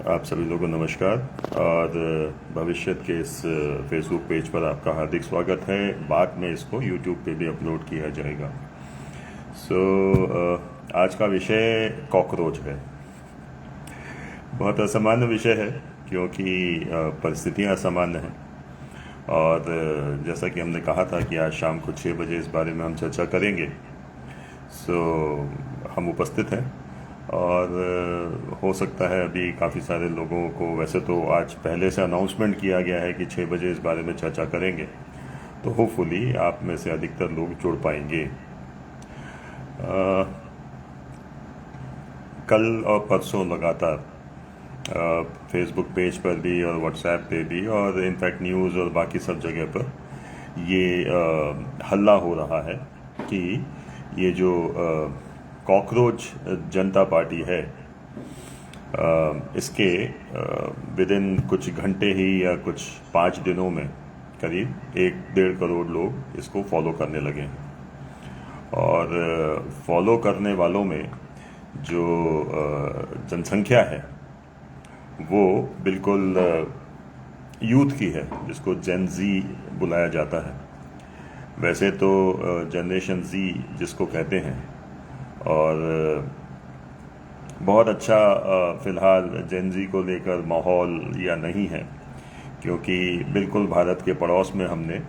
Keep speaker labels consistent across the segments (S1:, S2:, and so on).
S1: आप सभी लोगों को नमस्कार और भविष्य के इस फेसबुक पेज पर आपका हार्दिक स्वागत है। बाद में इसको यूट्यूब पे भी अपलोड किया जाएगा। आज का विषय कॉकरोच है। बहुत असामान्य विषय है क्योंकि परिस्थितियां असामान्य हैं और जैसा कि हमने कहा था कि आज शाम को 6 बजे इस बारे में हम चर्चा करेंगे। हम उपस्थित हैं और हो सकता है अभी काफ़ी सारे लोगों को, वैसे तो आज पहले से अनाउंसमेंट किया गया है कि 6 बजे इस बारे में चर्चा करेंगे, तो होपफुली आप में से अधिकतर लोग जुड़ पाएंगे। कल और परसों लगातार फेसबुक पेज पर भी और व्हाट्सएप पे भी और इनफैक्ट न्यूज़ और बाकी सब जगह पर ये हल्ला हो रहा है कि ये जो कॉकरोच जनता पार्टी है, इसके विद इन कुछ घंटे ही या कुछ 5 दिनों में करीब 1-1.5 करोड़ लोग इसको फॉलो करने लगे हैं। और फॉलो करने वालों में जो जनसंख्या है वो बिल्कुल यूथ की है, जिसको जेन जी बुलाया जाता है। वैसे तो जनरेशन जी जिसको कहते हैं, और बहुत अच्छा फ़िलहाल जेन जी को लेकर माहौल या नहीं है, क्योंकि बिल्कुल भारत के पड़ोस में हमने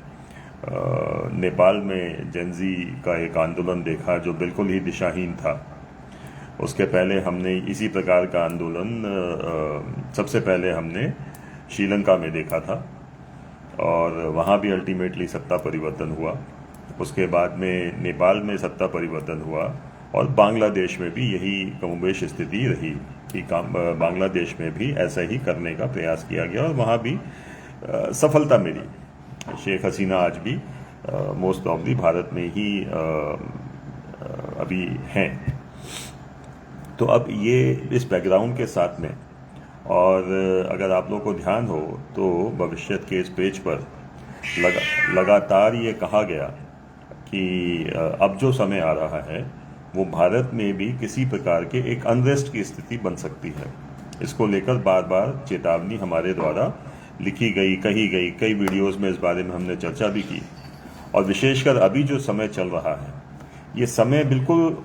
S1: नेपाल में जेन जी का एक आंदोलन देखा जो बिल्कुल ही दिशाहीन था। उसके पहले हमने इसी प्रकार का आंदोलन सबसे पहले हमने श्रीलंका में देखा था और वहाँ भी अल्टीमेटली सत्ता परिवर्तन हुआ। उसके बाद में नेपाल में सत्ता परिवर्तन हुआ और बांग्लादेश में भी यही कमोबेश स्थिति रही कि बांग्लादेश में भी ऐसा ही करने का प्रयास किया गया और वहाँ भी सफलता मिली। शेख हसीना आज भी मोस्ट प्रॉब्ली भारत में ही अभी हैं। तो अब ये इस बैकग्राउंड के साथ में, और अगर आप लोगों को ध्यान हो तो भविष्य के इस पेज पर लगातार ये कहा गया कि अब जो समय आ रहा है वो भारत में भी किसी प्रकार के एक अनरेस्ट की स्थिति बन सकती है। इसको लेकर बार बार चेतावनी हमारे द्वारा लिखी गई, कही गई, कई वीडियोस में इस बारे में हमने चर्चा भी की। और विशेषकर अभी जो समय चल रहा है, ये समय बिल्कुल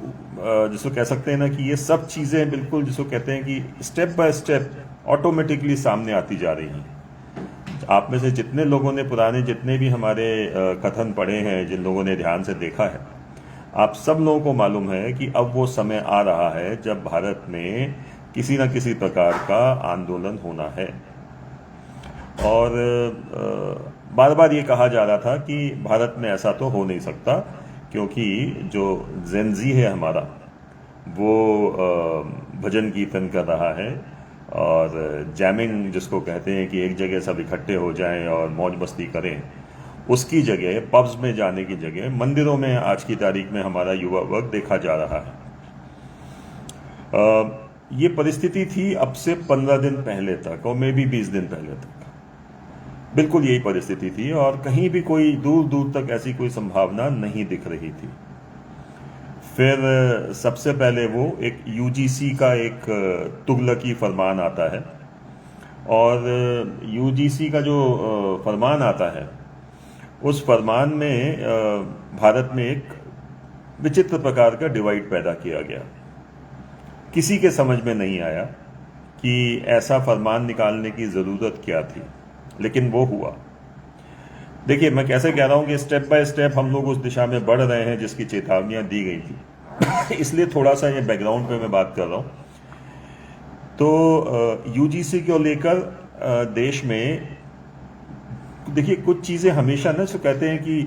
S1: जिसको कह सकते हैं ना कि ये सब चीज़ें बिल्कुल जिसको कहते हैं कि स्टेप बाय स्टेप ऑटोमेटिकली सामने आती जा रही हैं। आप में से जितने लोगों ने पुराने जितने भी हमारे कथन पढ़े हैं, जिन लोगों ने ध्यान से देखा है, आप सब लोगों को मालूम है कि अब वो समय आ रहा है जब भारत में किसी न किसी प्रकार का आंदोलन होना है। और बार बार ये कहा जा रहा था कि भारत में ऐसा तो हो नहीं सकता, क्योंकि जो जेनजी है हमारा, वो भजन कीर्तन कर रहा है और जैमिंग जिसको कहते हैं कि एक जगह सब इकट्ठे हो जाएं और मौज मस्ती करें, उसकी जगह पब्स में जाने की जगह मंदिरों में आज की तारीख में हमारा युवा वर्ग देखा जा रहा है। ये परिस्थिति थी अब से 15 दिन पहले तक और मे भी 20 दिन पहले तक, बिल्कुल यही परिस्थिति थी और कहीं भी कोई दूर दूर तक ऐसी कोई संभावना नहीं दिख रही थी। फिर सबसे पहले वो एक यूजीसी का एक तुगलकी फरमान आता है, और यूजीसी का जो फरमान आता है उस फरमान में भारत में एक विचित्र प्रकार का डिवाइड पैदा किया गया। किसी के समझ में नहीं आया कि ऐसा फरमान निकालने की ज़रूरत क्या थी, लेकिन वो हुआ। देखिए, मैं कैसे कह रहा हूं कि स्टेप बाय स्टेप हम लोग उस दिशा में बढ़ रहे हैं जिसकी चेतावनियां दी गई थी। इसलिए थोड़ा सा ये बैकग्राउंड पे मैं बात कर रहा हूं। तो यूजीसी को लेकर देश में देखिए कुछ चीज़ें हमेशा ना सो कहते हैं कि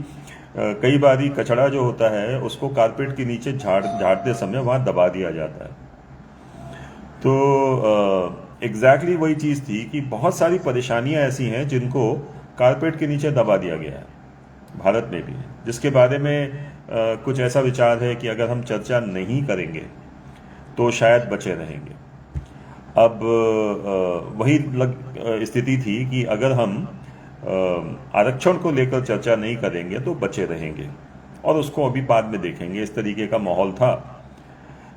S1: कई बारी कचड़ा जो होता है उसको कारपेट के नीचे झाड़ते समय वहाँ दबा दिया जाता है। तो एग्जैक्टली वही चीज़ थी कि बहुत सारी परेशानियां ऐसी हैं जिनको कारपेट के नीचे दबा दिया गया है, भारत में भी, जिसके बारे में कुछ ऐसा विचार है कि अगर हम चर्चा नहीं करेंगे तो शायद बचे रहेंगे। अब वही स्थिति थी कि अगर हम आरक्षण को लेकर चर्चा नहीं करेंगे तो बचे रहेंगे, और उसको अभी बाद में देखेंगे, इस तरीके का माहौल था।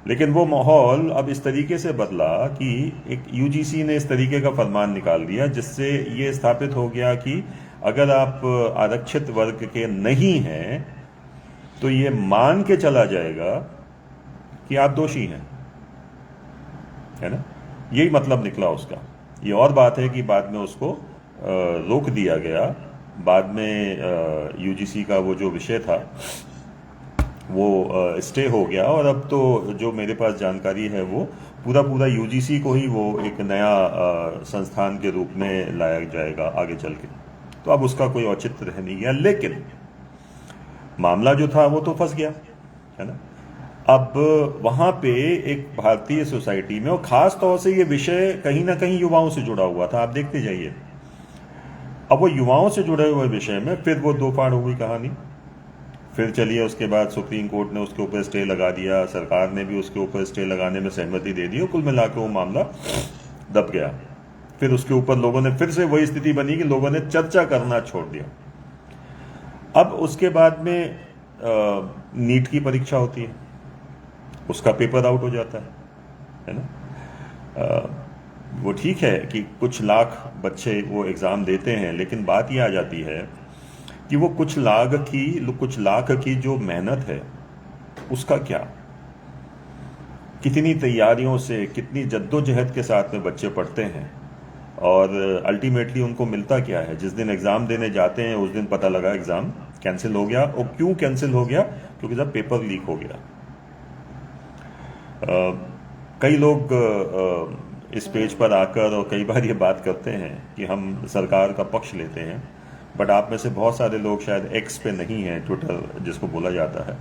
S1: लेकिन वो माहौल अब इस तरीके से बदला कि एक यूजीसी ने इस तरीके का फरमान निकाल दिया जिससे ये स्थापित हो गया कि अगर आप आरक्षित वर्ग के नहीं हैं तो ये मान के चला जाएगा कि आप दोषी हैं, है ना। यही मतलब निकला उसका। ये और बात है कि बाद में उसको रोक दिया गया। बाद में यूजीसी का वो जो विषय था वो स्टे हो गया, और अब तो जो मेरे पास जानकारी है वो पूरा यूजीसी को ही वो एक नया संस्थान के रूप में लाया जाएगा आगे चल के। तो अब उसका कोई औचित्य रह नहीं गया, लेकिन मामला जो था वो तो फंस गया, है ना। अब वहां पे एक भारतीय सोसाइटी में, और खास तौर से ये विषय कहीं ना कहीं युवाओं से जुड़ा हुआ था, आप देखते जाइए। अब वो युवाओं से जुड़े हुए विषय में फिर वो दो फाड़ हो गई कहानी। फिर चलिए उसके बाद सुप्रीम कोर्ट ने उसके ऊपर स्टे लगा दिया, सरकार ने भी उसके ऊपर स्टे लगाने में सहमति दे दी, और कुल मिलाकर वो मामला दब गया। फिर उसके ऊपर लोगों ने, फिर से वही स्थिति बनी कि लोगों ने चर्चा करना छोड़ दिया। अब उसके बाद में नीट की परीक्षा होती है, उसका पेपर आउट हो जाता है ना। वो ठीक है कि कुछ लाख बच्चे वो एग्ज़ाम देते हैं, लेकिन बात ये आ जाती है कि वो कुछ लाख की जो मेहनत है उसका क्या, कितनी तैयारियों से, कितनी जद्दोजहद के साथ में बच्चे पढ़ते हैं, और अल्टीमेटली उनको मिलता क्या है। जिस दिन एग्ज़ाम देने जाते हैं उस दिन पता लगा एग्ज़ाम कैंसिल हो गया। और क्यों कैंसिल हो गया? क्योंकि जब पेपर लीक हो गया। कई लोग इस पेज पर आकर और कई बार ये बात करते हैं कि हम सरकार का पक्ष लेते हैं, बट आप में से बहुत सारे लोग शायद एक्स पे नहीं हैं, ट्विटर जिसको बोला जाता है।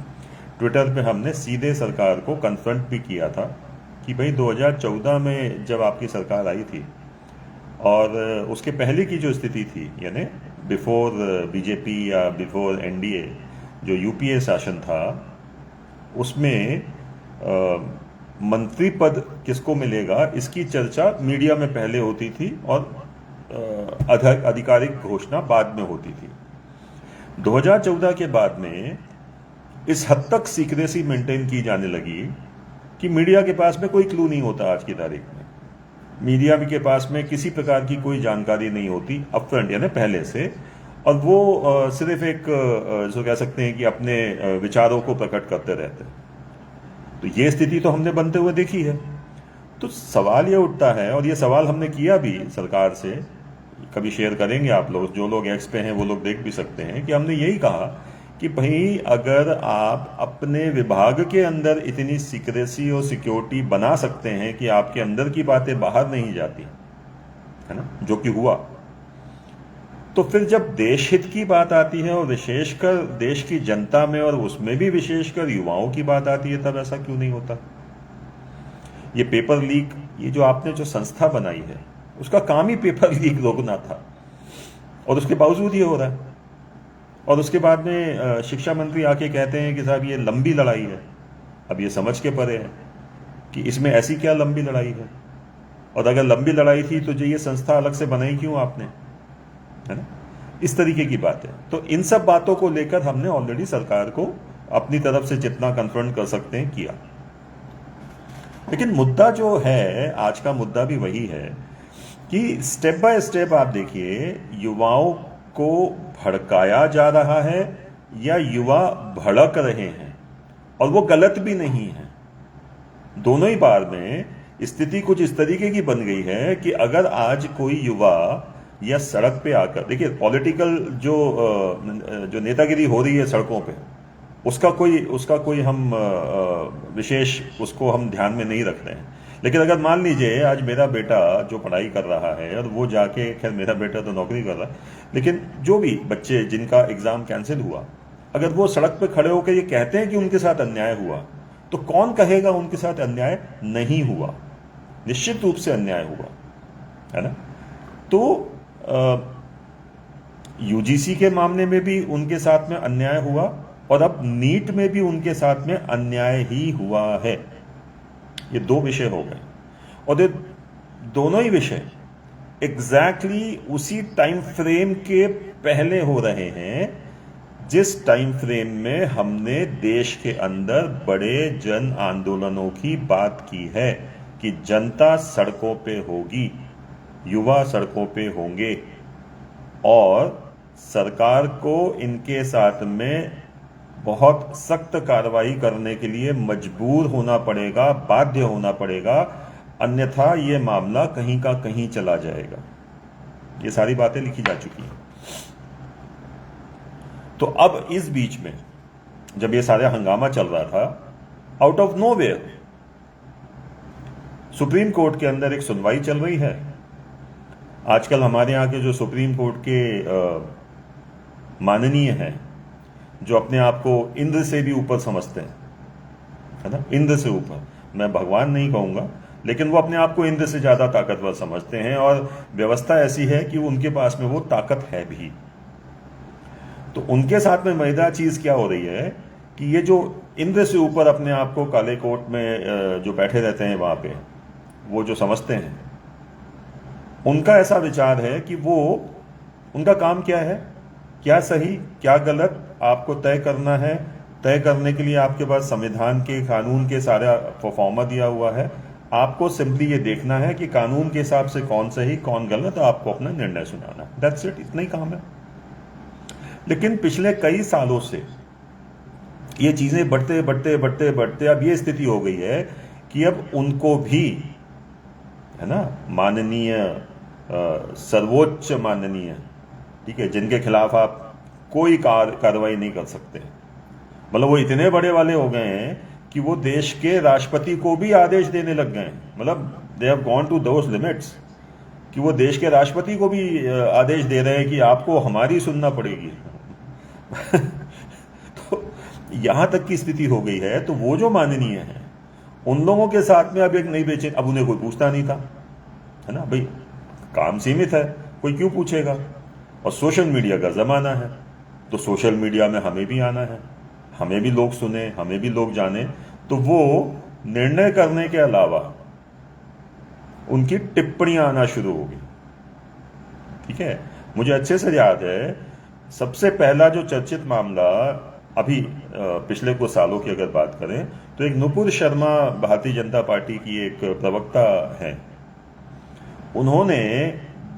S1: ट्विटर पे हमने सीधे सरकार को कन्फ्रंट भी किया था कि भाई 2014 में जब आपकी सरकार आई थी और उसके पहले की जो स्थिति थी, यानी बिफोर बीजेपी या बिफोर एनडीए जो यूपीए शासन था, उसमें मंत्री पद किसको मिलेगा इसकी चर्चा मीडिया में पहले होती थी और आधिकारिक घोषणा बाद में होती थी। 2014 के बाद में इस हद तक सीक्रेसी मेंटेन की जाने लगी कि मीडिया के पास में कोई क्लू नहीं होता। आज की तारीख में मीडिया के पास में किसी प्रकार की कोई जानकारी नहीं होती अपफ्रंट, यानी पहले से, और वो सिर्फ एक जो कह सकते हैं कि अपने विचारों को प्रकट करते रहते। तो ये स्थिति तो हमने बनते हुए देखी है। तो सवाल ये उठता है, और ये सवाल हमने किया भी सरकार से, कभी शेयर करेंगे आप लोग, जो लोग एक्स पे हैं वो लोग देख भी सकते हैं, कि हमने यही कहा कि भाई अगर आप अपने विभाग के अंदर इतनी सीक्रेसी और सिक्योरिटी बना सकते हैं कि आपके अंदर की बातें बाहर नहीं जाती, है ना, जो कि हुआ, तो फिर जब देश हित की बात आती है और विशेषकर देश की जनता में, और उसमें भी विशेषकर युवाओं की बात आती है, तब ऐसा क्यों नहीं होता? ये पेपर लीक, ये जो आपने जो संस्था बनाई है उसका काम ही पेपर लीक रोकना था, और उसके बावजूद ये हो रहा है। और उसके बाद में शिक्षा मंत्री आके कहते हैं कि साहब ये लंबी लड़ाई है। अब ये समझ के परे है कि इसमें ऐसी क्या लंबी लड़ाई है, और अगर लंबी लड़ाई थी तो जो ये संस्था अलग से बनाई क्यों आपने, है ना। इस तरीके की बात है। तो इन सब बातों को लेकर हमने ऑलरेडी सरकार को अपनी तरफ से जितना कन्फ्रंट कर सकते हैं किया। लेकिन मुद्दा जो है, आज का मुद्दा भी वही है कि स्टेप बाय स्टेप आप देखिए, युवाओं को भड़काया जा रहा है या युवा भड़क रहे हैं, और वो गलत भी नहीं है। दोनों ही बार में स्थिति कुछ इस तरीके की बन गई है कि अगर आज कोई युवा या सड़क पे आकर, देखिए पॉलिटिकल जो नेतागिरी हो रही है सड़कों पे, उसका कोई हम विशेष उसको हम ध्यान में नहीं रख रहे हैं। लेकिन अगर मान लीजिए आज मेरा बेटा जो पढ़ाई कर रहा है और वो जाके, खैर मेरा बेटा तो नौकरी कर रहा है, लेकिन जो भी बच्चे जिनका एग्जाम कैंसिल हुआ, अगर वो सड़क पे खड़े होकर ये कहते हैं कि उनके साथ अन्याय हुआ, तो कौन कहेगा उनके साथ अन्याय नहीं हुआ? निश्चित रूप से अन्याय हुआ, है ना। तो यूजीसी के मामले में भी उनके साथ में अन्याय हुआ, और अब नीट में भी उनके साथ में अन्याय ही हुआ है। ये दो विषय हो गए, और ये दोनों ही विषय एग्जैक्टली उसी टाइम फ्रेम के पहले हो रहे हैं जिस टाइम फ्रेम में हमने देश के अंदर बड़े जन आंदोलनों की बात की है कि जनता सड़कों पे होगी, युवा सड़कों पे होंगे और सरकार को इनके साथ में बहुत सख्त कार्रवाई करने के लिए मजबूर होना पड़ेगा, बाध्य होना पड़ेगा, अन्यथा ये मामला कहीं का कहीं चला जाएगा। ये सारी बातें लिखी जा चुकी हैं। तो अब इस बीच में जब ये सारा हंगामा चल रहा था, out of nowhere supreme court के अंदर एक सुनवाई चल रही है। आजकल हमारे यहाँ के जो सुप्रीम कोर्ट के माननीय हैं, जो अपने आप को इंद्र से भी ऊपर समझते हैं, है ना, इंद्र से ऊपर, मैं भगवान नहीं कहूंगा, लेकिन वो अपने आप को इंद्र से ज्यादा ताकतवर समझते हैं और व्यवस्था ऐसी है कि उनके पास में वो ताकत है भी। तो उनके साथ में मजेदार चीज क्या हो रही है कि ये जो इंद्र से ऊपर अपने आप को काले कोट में जो बैठे रहते हैं वहां पे, वो जो समझते हैं, उनका ऐसा विचार है कि वो, उनका काम क्या है, क्या सही क्या गलत आपको तय करना है। तय करने के लिए आपके पास संविधान के, कानून के सारा परफॉर्मा दिया हुआ है। आपको सिंपली ये देखना है कि कानून के हिसाब से कौन सही कौन गलत, आपको अपना निर्णय सुनाना है। दैट्स इट, इतना ही काम है। लेकिन पिछले कई सालों से ये चीजें बढ़ते बढ़ते बढ़ते बढ़ते अब ये स्थिति हो गई है कि अब उनको भी, है ना, माननीय सर्वोच्च माननीय, ठीक है, जिनके खिलाफ आप कोई कार्रवाई नहीं कर सकते, मतलब वो इतने बड़े वाले हो गए हैं कि वो देश के राष्ट्रपति को भी आदेश देने लग गए हैं। मतलब they have gone to those limits कि वो देश के राष्ट्रपति को भी आदेश दे रहे हैं कि आपको हमारी सुनना पड़ेगी। तो यहां तक की स्थिति हो गई है। तो वो जो माननीय हैं, उन लोगों के साथ में अब एक नई बेचैन, अब उन्हें कोई पूछता नहीं था, है ना, भाई काम सीमित है, कोई क्यों पूछेगा। और सोशल मीडिया का जमाना है, तो सोशल मीडिया में हमें भी आना है, हमें भी लोग सुने, हमें भी लोग जाने। तो वो निर्णय करने के अलावा उनकी टिप्पणियां आना शुरू हो गई। ठीक है, मुझे अच्छे से याद है सबसे पहला जो चर्चित मामला अभी पिछले कुछ सालों की अगर बात करें तो एक नुपुर शर्मा, भारतीय जनता पार्टी की एक प्रवक्ता हैं, उन्होंने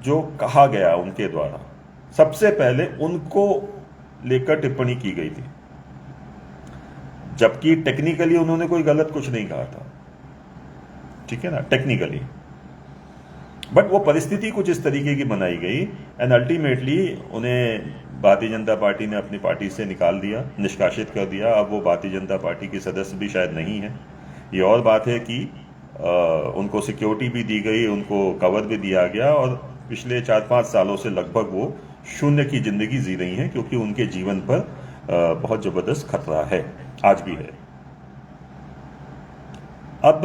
S1: जो कहा गया उनके द्वारा, सबसे पहले उनको लेकर टिप्पणी की गई थी, जबकि टेक्निकली उन्होंने कोई गलत कुछ नहीं कहा था, ठीक है ना, टेक्निकली, बट वो परिस्थिति कुछ इस तरीके की बनाई गई एंड अल्टीमेटली उन्हें भारतीय जनता पार्टी ने अपनी पार्टी से निकाल दिया, निष्कासित कर दिया। अब वो भारतीय जनता पार्टी के सदस्य भी शायद नहीं है। ये और बात है कि उनको सिक्योरिटी भी दी गई, उनको कवर भी दिया गया और पिछले 4-5 सालों से लगभग वो शून्य की जिंदगी जी रही हैं, क्योंकि उनके जीवन पर बहुत जबरदस्त खतरा है, आज भी है। अब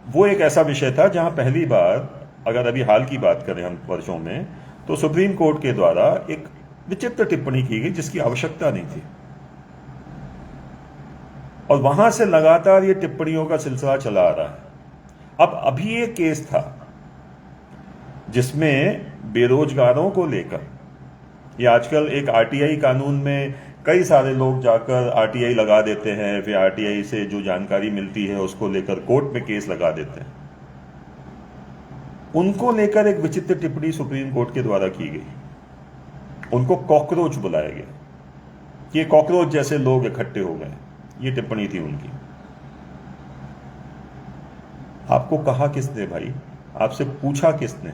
S1: वो एक ऐसा विषय था जहां पहली बार, अगर अभी हाल की बात करें हम वर्षों में, तो सुप्रीम कोर्ट के द्वारा एक विचित्र टिप्पणी की गई जिसकी आवश्यकता नहीं थी, और वहां से लगातार ये टिप्पणियों का सिलसिला चला आ रहा है। अब अभी एक केस था जिसमें बेरोजगारों को लेकर, ये आजकल एक आरटीआई कानून में कई सारे लोग जाकर आरटीआई लगा देते हैं, फिर आरटीआई से जो जानकारी मिलती है उसको लेकर कोर्ट में केस लगा देते हैं। उनको लेकर एक विचित्र टिप्पणी सुप्रीम कोर्ट के द्वारा की गई। उनको कॉकरोच बुलाया गया कि ये कॉकरोच जैसे लोग इकट्ठे हो गए, ये टिप्पणी थी उनकी। आपको कहा किसने भाई, आपसे पूछा किसने?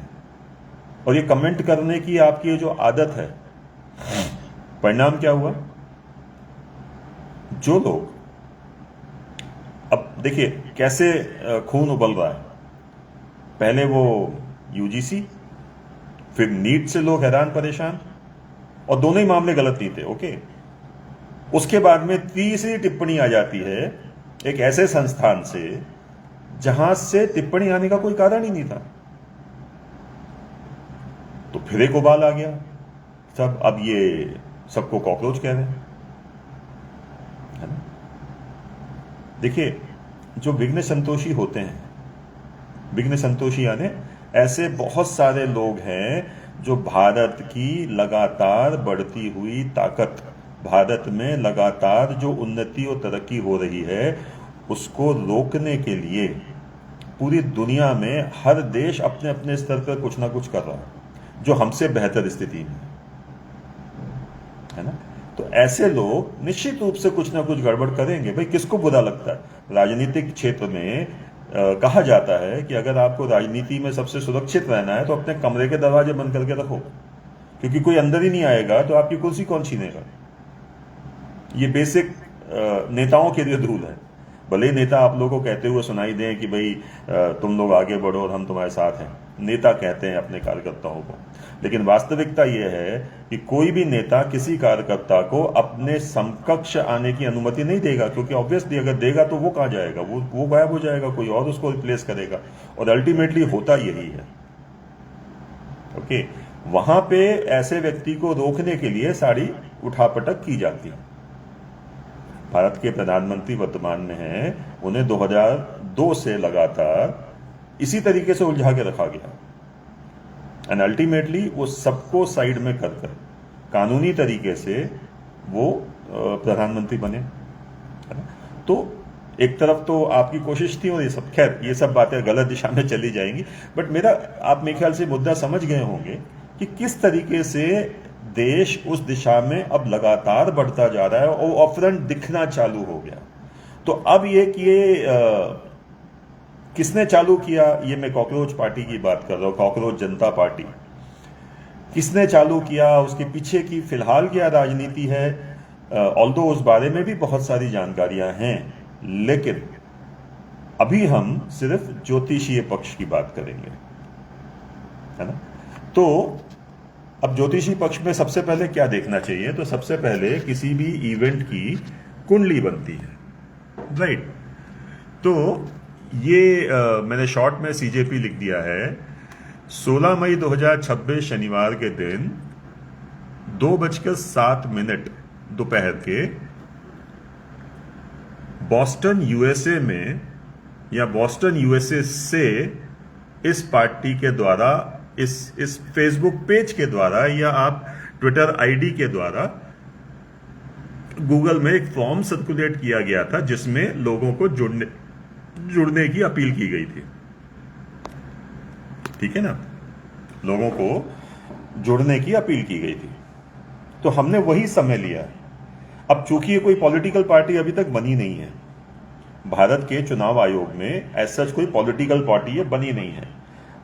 S1: और ये कमेंट करने की आपकी ये जो आदत है, परिणाम क्या हुआ? जो लोग, अब देखिए कैसे खून उबल रहा है। पहले वो यूजीसी, फिर नीट से लोग हैरान परेशान, और दोनों ही मामले गलत नहीं थे, ओके। उसके बाद में तीसरी टिप्पणी आ जाती है एक ऐसे संस्थान से जहां से टिप्पणी आने का कोई कारण ही नहीं था। तो फिर एक उबाल आ गया, सब अब ये सबको कॉकरोच कह रहे हैं, है ना। देखिए, जो विघ्न संतोषी होते हैं, विघ्न संतोषी यानी ऐसे बहुत सारे लोग हैं जो भारत की लगातार बढ़ती हुई ताकत, भारत में लगातार जो उन्नति और तरक्की हो रही है, उसको रोकने के लिए पूरी दुनिया में हर देश अपने अपने स्तर पर कुछ ना कुछ कर रहा है जो हमसे बेहतर स्थिति में है ना। तो ऐसे लोग निश्चित रूप से कुछ ना कुछ गड़बड़ करेंगे। भाई किसको बुरा लगता है? राजनीतिक क्षेत्र में कहा जाता है कि अगर आपको राजनीति में सबसे सुरक्षित रहना है तो अपने कमरे के दरवाजे बंद करके रखो, क्योंकि कोई अंदर ही नहीं आएगा तो आपकी कुर्सी कौन छीनेगा। ये बेसिक नेताओं के लिए रूल है। भले ही नेता आप लोगों को कहते हुए सुनाई दें कि भाई तुम लोग आगे बढ़ो और हम तुम्हारे साथ हैं, नेता कहते हैं अपने कार्यकर्ताओं को, लेकिन वास्तविकता यह है कि कोई भी नेता किसी कार्यकर्ता को अपने समकक्ष आने की अनुमति नहीं देगा, क्योंकि ऑब्वियसली अगर देगा तो वो कहाँ जाएगा, वो गायब हो जाएगा, कोई और उसको रिप्लेस करेगा, और अल्टीमेटली होता यही है। ओके, वहां पे ऐसे व्यक्ति को रोकने के लिए सारी उठापटक की जाती है। भारत के प्रधानमंत्री वर्तमान में हैं, उन्हें 2002 से लगातार इसी तरीके से उलझा के रखा गया, एंड अल्टीमेटली वो सबको साइड में कर कर कानूनी तरीके से वो प्रधानमंत्री बने। तो एक तरफ तो आपकी कोशिश थी, और ये सब, खैर ये सब बातें गलत दिशा में चली जाएंगी, बट मेरा, आप मेरे ख्याल से मुद्दा समझ गए होंगे कि किस तरीके से देश उस दिशा में अब लगातार बढ़ता जा रहा है और ऑफरन दिखना चालू हो गया। तो अब ये कि किसने चालू किया, ये मैं कॉकरोच पार्टी की बात कर रहा हूं, कॉकरोच जनता पार्टी किसने चालू किया, उसके पीछे की फिलहाल क्या राजनीति है, ऑल्दो उस बारे में भी बहुत सारी जानकारियां हैं, लेकिन अभी हम सिर्फ ज्योतिषीय पक्ष की बात करेंगे, है ना। तो अब ज्योतिषी पक्ष में सबसे पहले क्या देखना चाहिए, तो सबसे पहले किसी भी इवेंट की कुंडली बनती है, राइट। तो ये मैंने शॉर्ट में सीजेपी लिख दिया है। 16 मई 2026 शनिवार के दिन 2:07 दोपहर के बॉस्टन यूएसए में, या बॉस्टन यूएसए से इस पार्टी के द्वारा, इस फेसबुक पेज के द्वारा, या आप ट्विटर आईडी के द्वारा गूगल में एक फॉर्म सर्कुलेट किया गया था जिसमें लोगों को जुड़ने की अपील की गई थी। ठीक है ना, लोगों को जुड़ने की अपील की गई थी। तो हमने वही समय लिया। अब चूंकि ये कोई पॉलिटिकल पार्टी अभी तक बनी नहीं है, भारत के चुनाव आयोग में एज सच कोई पॉलिटिकल पार्टी ये बनी नहीं है।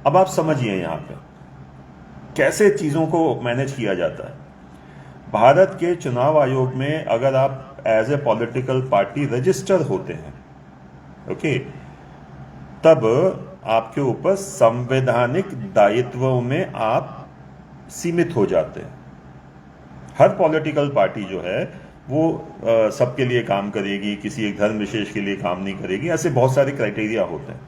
S1: अब आप समझिए यहां पे कैसे चीजों को मैनेज किया जाता है। भारत के चुनाव आयोग में अगर आप as a political party register होते हैं, ओके, तब आपके ऊपर संवैधानिक दायित्वों में आप सीमित हो जाते हैं। हर पॉलिटिकल पार्टी जो है वो सबके लिए काम करेगी, किसी एक धर्म विशेष के लिए काम नहीं करेगी, ऐसे बहुत सारे क्राइटेरिया होते हैं।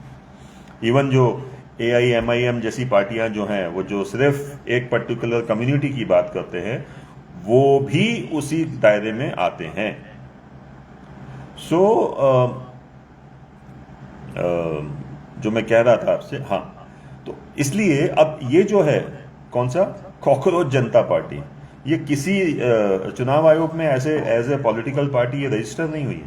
S1: इवन जो AIMIM जैसी पार्टियां जो हैं, वो जो सिर्फ एक पर्टिकुलर कम्युनिटी की बात करते हैं, वो भी उसी दायरे में आते हैं। सो जो मैं कह रहा था आपसे, हाँ, तो इसलिए अब ये जो है कौन सा कॉकरोच जनता पार्टी, ये किसी चुनाव आयोग में ऐसे एज ए पॉलिटिकल पार्टी ये रजिस्टर नहीं हुई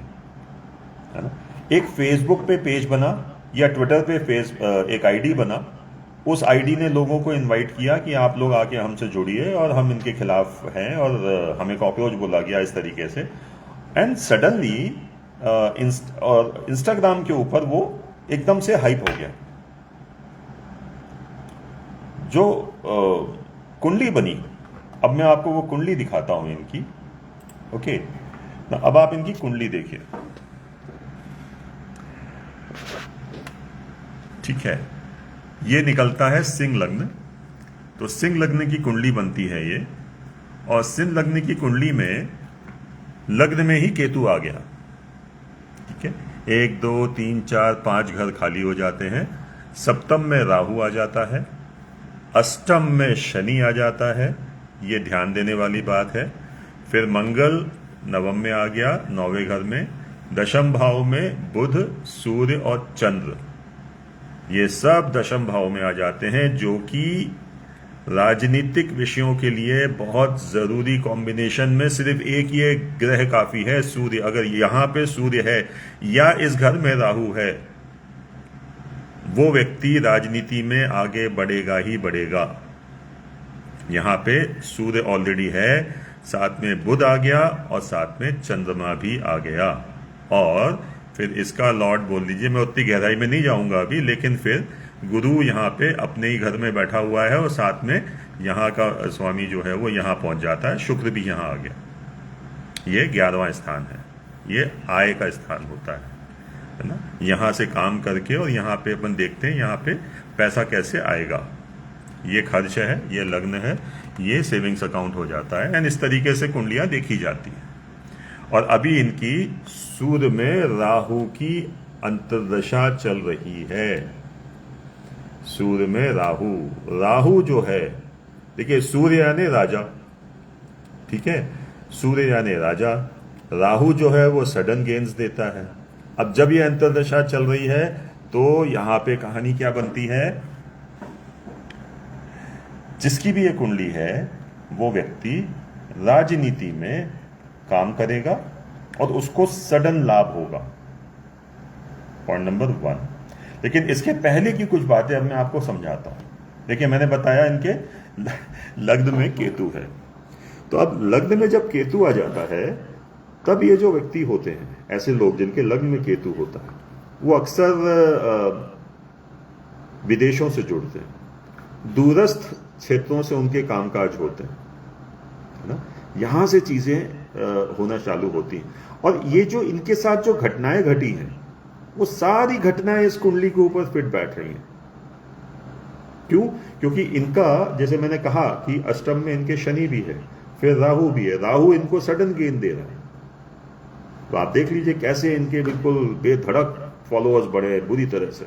S1: है ना। एक फेसबुक पे पेज बना या ट्विटर पे एक आईडी बना, उस आईडी ने लोगों को इनवाइट किया कि आप लोग आके हमसे जुड़िए और हम इनके खिलाफ हैं और हमें कॉकरोच बोला गया इस तरीके से। एंड सडनली इंस्टाग्राम के ऊपर वो एकदम से हाइप हो गया। जो कुंडली बनी, अब मैं आपको वो कुंडली दिखाता हूं इनकी, ओके। अब आप इनकी कुंडली देखिए, ठीक है। ये निकलता है सिंह लग्न, तो सिंह लग्न की कुंडली बनती है ये, और सिंह लग्न की कुंडली में लग्न में ही केतु आ गया, ठीक है। 1 2 3 4 5 घर खाली हो जाते हैं। सप्तम में राहु आ जाता है, अष्टम में शनि आ जाता है, ये ध्यान देने वाली बात है। फिर मंगल नवम में आ गया, 9वें घर में। दशम भाव में बुध, सूर्य और चंद्र, ये सब दशम भाव में आ जाते हैं, जो कि राजनीतिक विषयों के लिए बहुत जरूरी कॉम्बिनेशन में सिर्फ एक ये ग्रह काफी है, सूर्य। अगर यहां पे सूर्य है या इस घर में राहु है, वो व्यक्ति राजनीति में आगे बढ़ेगा ही बढ़ेगा। यहां पे सूर्य ऑलरेडी है, साथ में बुध आ गया और साथ में चंद्रमा भी आ गया, और फिर इसका लॉर्ड बोल लीजिए, मैं उतनी गहराई में नहीं जाऊंगा अभी, लेकिन फिर गुरु यहाँ पे अपने ही घर में बैठा हुआ है और साथ में यहाँ का स्वामी जो है वो यहाँ पहुंच जाता है, शुक्र भी यहाँ आ गया। ये 11वां स्थान है, ये आय का स्थान होता है ना। यहाँ से काम करके और यहाँ पे अपन देखते हैं यहाँ पे पैसा कैसे आएगा। ये खर्च है, ये लग्न है, ये सेविंग्स अकाउंट हो जाता है, एंड इस तरीके से कुंडलियां देखी जाती हैं। और अभी इनकी सूर्य में राहु की अंतर्दशा चल रही है। सूर्य में राहु जो है, देखिए सूर्य यानी राजा, ठीक है, सूर्य यानी राजा। राहु जो है वो सडन गेन्स देता है। अब जब ये अंतर्दशा चल रही है तो यहां पे कहानी क्या बनती है, जिसकी भी ये कुंडली है वो व्यक्ति राजनीति में काम करेगा और उसको सडन लाभ होगा, पॉइंट नंबर 1। लेकिन इसके पहले की कुछ बातें अब मैं आपको समझाता हूं। देखिए मैंने बताया इनके लग्न में केतु है, तो अब लग्न में जब केतु आ जाता है तब ये जो व्यक्ति होते हैं, ऐसे लोग जिनके लग्न में केतु होता है, वो अक्सर विदेशों से जुड़ते हैं, दूरस्थ क्षेत्रों से उनके कामकाज होते हैं, है ना। यहां से चीजें होना चालू होती हैं, और ये जो इनके साथ जो घटनाएं घटी हैं वो सारी घटनाएं इस कुंडली के ऊपर फिट बैठ रही हैं। क्यों? क्योंकि इनका, जैसे मैंने कहा कि अष्टम में इनके शनि भी है, फिर राहु भी है। राहु इनको सडन गेन दे रहा है, तो आप देख लीजिए कैसे इनके बिल्कुल बेधड़क फॉलोअर्स बढ़े बुरी तरह से,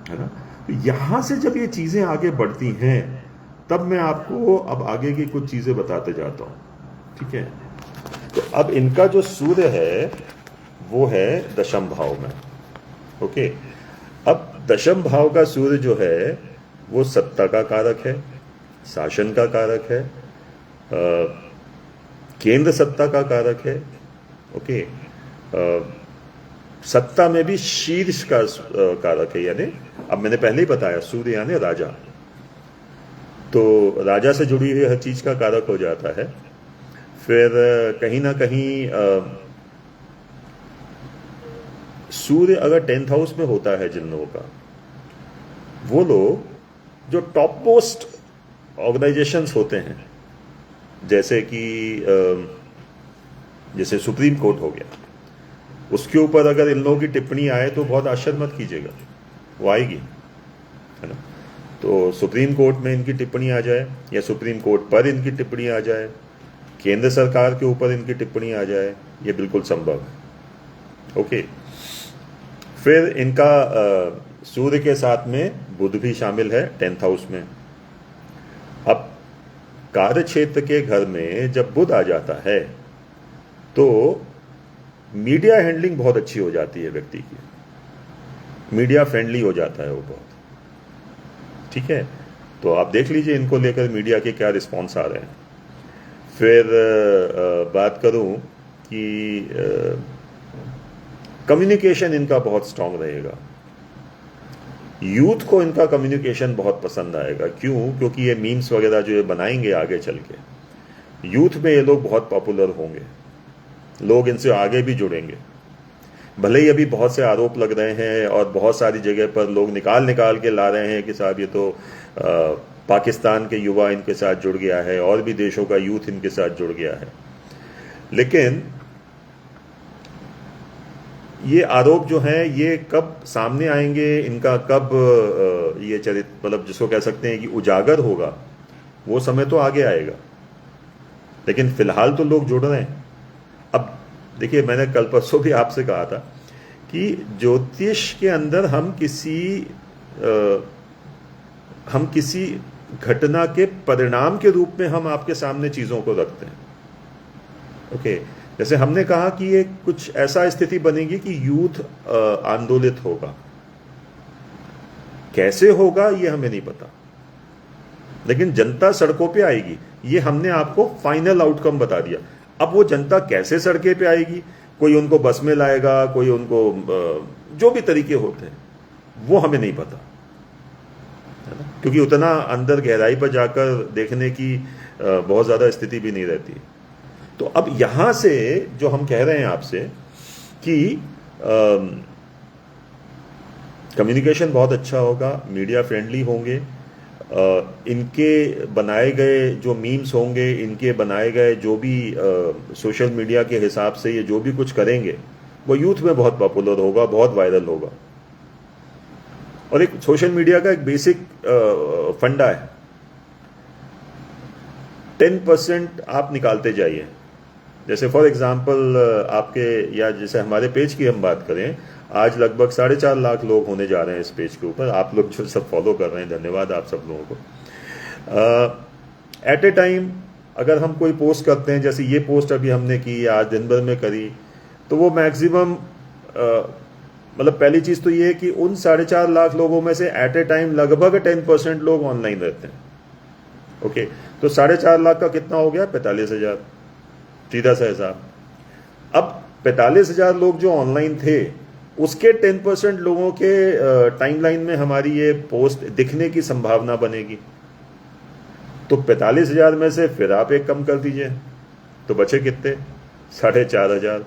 S1: है ना। तो यहां से जब ये चीजें आगे बढ़ती हैं तब मैं आपको अब आगे की कुछ चीजें बताते जाता हूं, ठीक है। तो अब इनका जो सूर्य है वो है दशम भाव में, ओके। अब दशम भाव का सूर्य जो है वो सत्ता का कारक है, शासन का कारक है, केंद्र सत्ता का कारक है, ओके। सत्ता में भी शीर्ष का कारक है, यानी अब मैंने पहले ही बताया सूर्य यानी राजा, तो राजा से जुड़ी हुई हर चीज का कारक हो जाता है। फिर कहीं ना कहीं सूर्य अगर 10th हाउस में होता है जिन लोगों का, वो लोग जो टॉप मोस्ट ऑर्गेनाइजेशंस होते हैं, जैसे कि जैसे सुप्रीम कोर्ट हो गया, उसके ऊपर अगर इन लोगों की टिप्पणी आए तो बहुत आश्चर्य मत कीजिएगा, वो आएगी, है ना। तो सुप्रीम कोर्ट में इनकी टिप्पणी आ जाए या सुप्रीम कोर्ट पर इनकी टिप्पणी आ जाए, केंद्र सरकार के ऊपर इनकी टिप्पणी आ जाए, ये बिल्कुल संभव है, ओके। फिर इनका सूर्य के साथ में बुध भी शामिल है 10th हाउस में। अब कार्य क्षेत्र के घर में जब बुध आ जाता है तो मीडिया हैंडलिंग बहुत अच्छी हो जाती है व्यक्ति की, मीडिया फ्रेंडली हो जाता है वो बहुत, ठीक है। तो आप देख लीजिए इनको लेकर मीडिया के क्या रिस्पॉन्स आ रहे हैं। फिर बात करूं कि कम्युनिकेशन इनका बहुत स्ट्रांग रहेगा, यूथ को इनका कम्युनिकेशन बहुत पसंद आएगा। क्यों? क्योंकि ये मीम्स वगैरह जो ये बनाएंगे आगे चल के, यूथ में ये लोग बहुत पॉपुलर होंगे, लोग इनसे आगे भी जुड़ेंगे। भले ही अभी बहुत से आरोप लग रहे हैं और बहुत सारी जगह पर लोग निकाल के ला रहे हैं कि साहब ये तो पाकिस्तान के युवा इनके साथ जुड़ गया है और भी देशों का यूथ इनके साथ जुड़ गया है, लेकिन ये आरोप जो हैं ये कब सामने आएंगे, इनका कब ये चरित्र, मतलब जिसको कह सकते हैं कि उजागर होगा, वो समय तो आगे आएगा। लेकिन फिलहाल तो लोग जुड़ रहे हैं। अब देखिए, मैंने कल परसों भी आपसे कहा था कि ज्योतिष के अंदर हम किसी घटना के परिणाम के रूप में हम आपके सामने चीजों को रखते हैं, ओके। जैसे हमने कहा कि ये कुछ ऐसा स्थिति बनेगी कि यूथ आंदोलित होगा, कैसे होगा ये हमें नहीं पता, लेकिन जनता सड़कों पे आएगी, ये हमने आपको फाइनल आउटकम बता दिया। अब वो जनता कैसे सड़कें पे आएगी, कोई उनको बस में लाएगा, कोई उनको जो भी तरीके होते हैं वो हमें नहीं पता, है ना, क्योंकि उतना अंदर गहराई पर जाकर देखने की बहुत ज़्यादा स्थिति भी नहीं रहती। तो अब यहां से जो हम कह रहे हैं आपसे कि कम्युनिकेशन बहुत अच्छा होगा, मीडिया फ्रेंडली होंगे, इनके बनाए गए जो मीम्स होंगे, इनके बनाए गए जो भी सोशल मीडिया के हिसाब से ये जो भी कुछ करेंगे वो यूथ में बहुत पॉपुलर होगा, बहुत वायरल होगा। और एक सोशल मीडिया का एक बेसिक फंडा है, 10% आप निकालते जाइए। जैसे फॉर एग्जांपल आपके, या जैसे हमारे पेज की हम बात करें, आज लगभग 4.5 लाख लोग होने जा रहे हैं इस पेज के ऊपर। आप लोग जो सब फॉलो कर रहे हैं, धन्यवाद आप सब लोगों को। एट ए टाइम अगर हम कोई पोस्ट करते हैं, जैसे ये पोस्ट अभी हमने की, आज दिन भर में करी, तो वो मैक्सिमम मतलब पहली चीज तो ये है कि उन 4.5 लाख लोगों में से एट ए टाइम लगभग 10% लोग ऑनलाइन रहते हैं। ओके, तो 4.5 लाख का कितना हो गया? 45,000, सीधा सा हिसाब। अब 45,000 लोग जो ऑनलाइन थे, उसके 10% लोगों के टाइमलाइन में हमारी ये पोस्ट दिखने की संभावना बनेगी। तो 45,000 में से फिर आप एक कम कर दीजिए, तो बचे कितने? 4,500,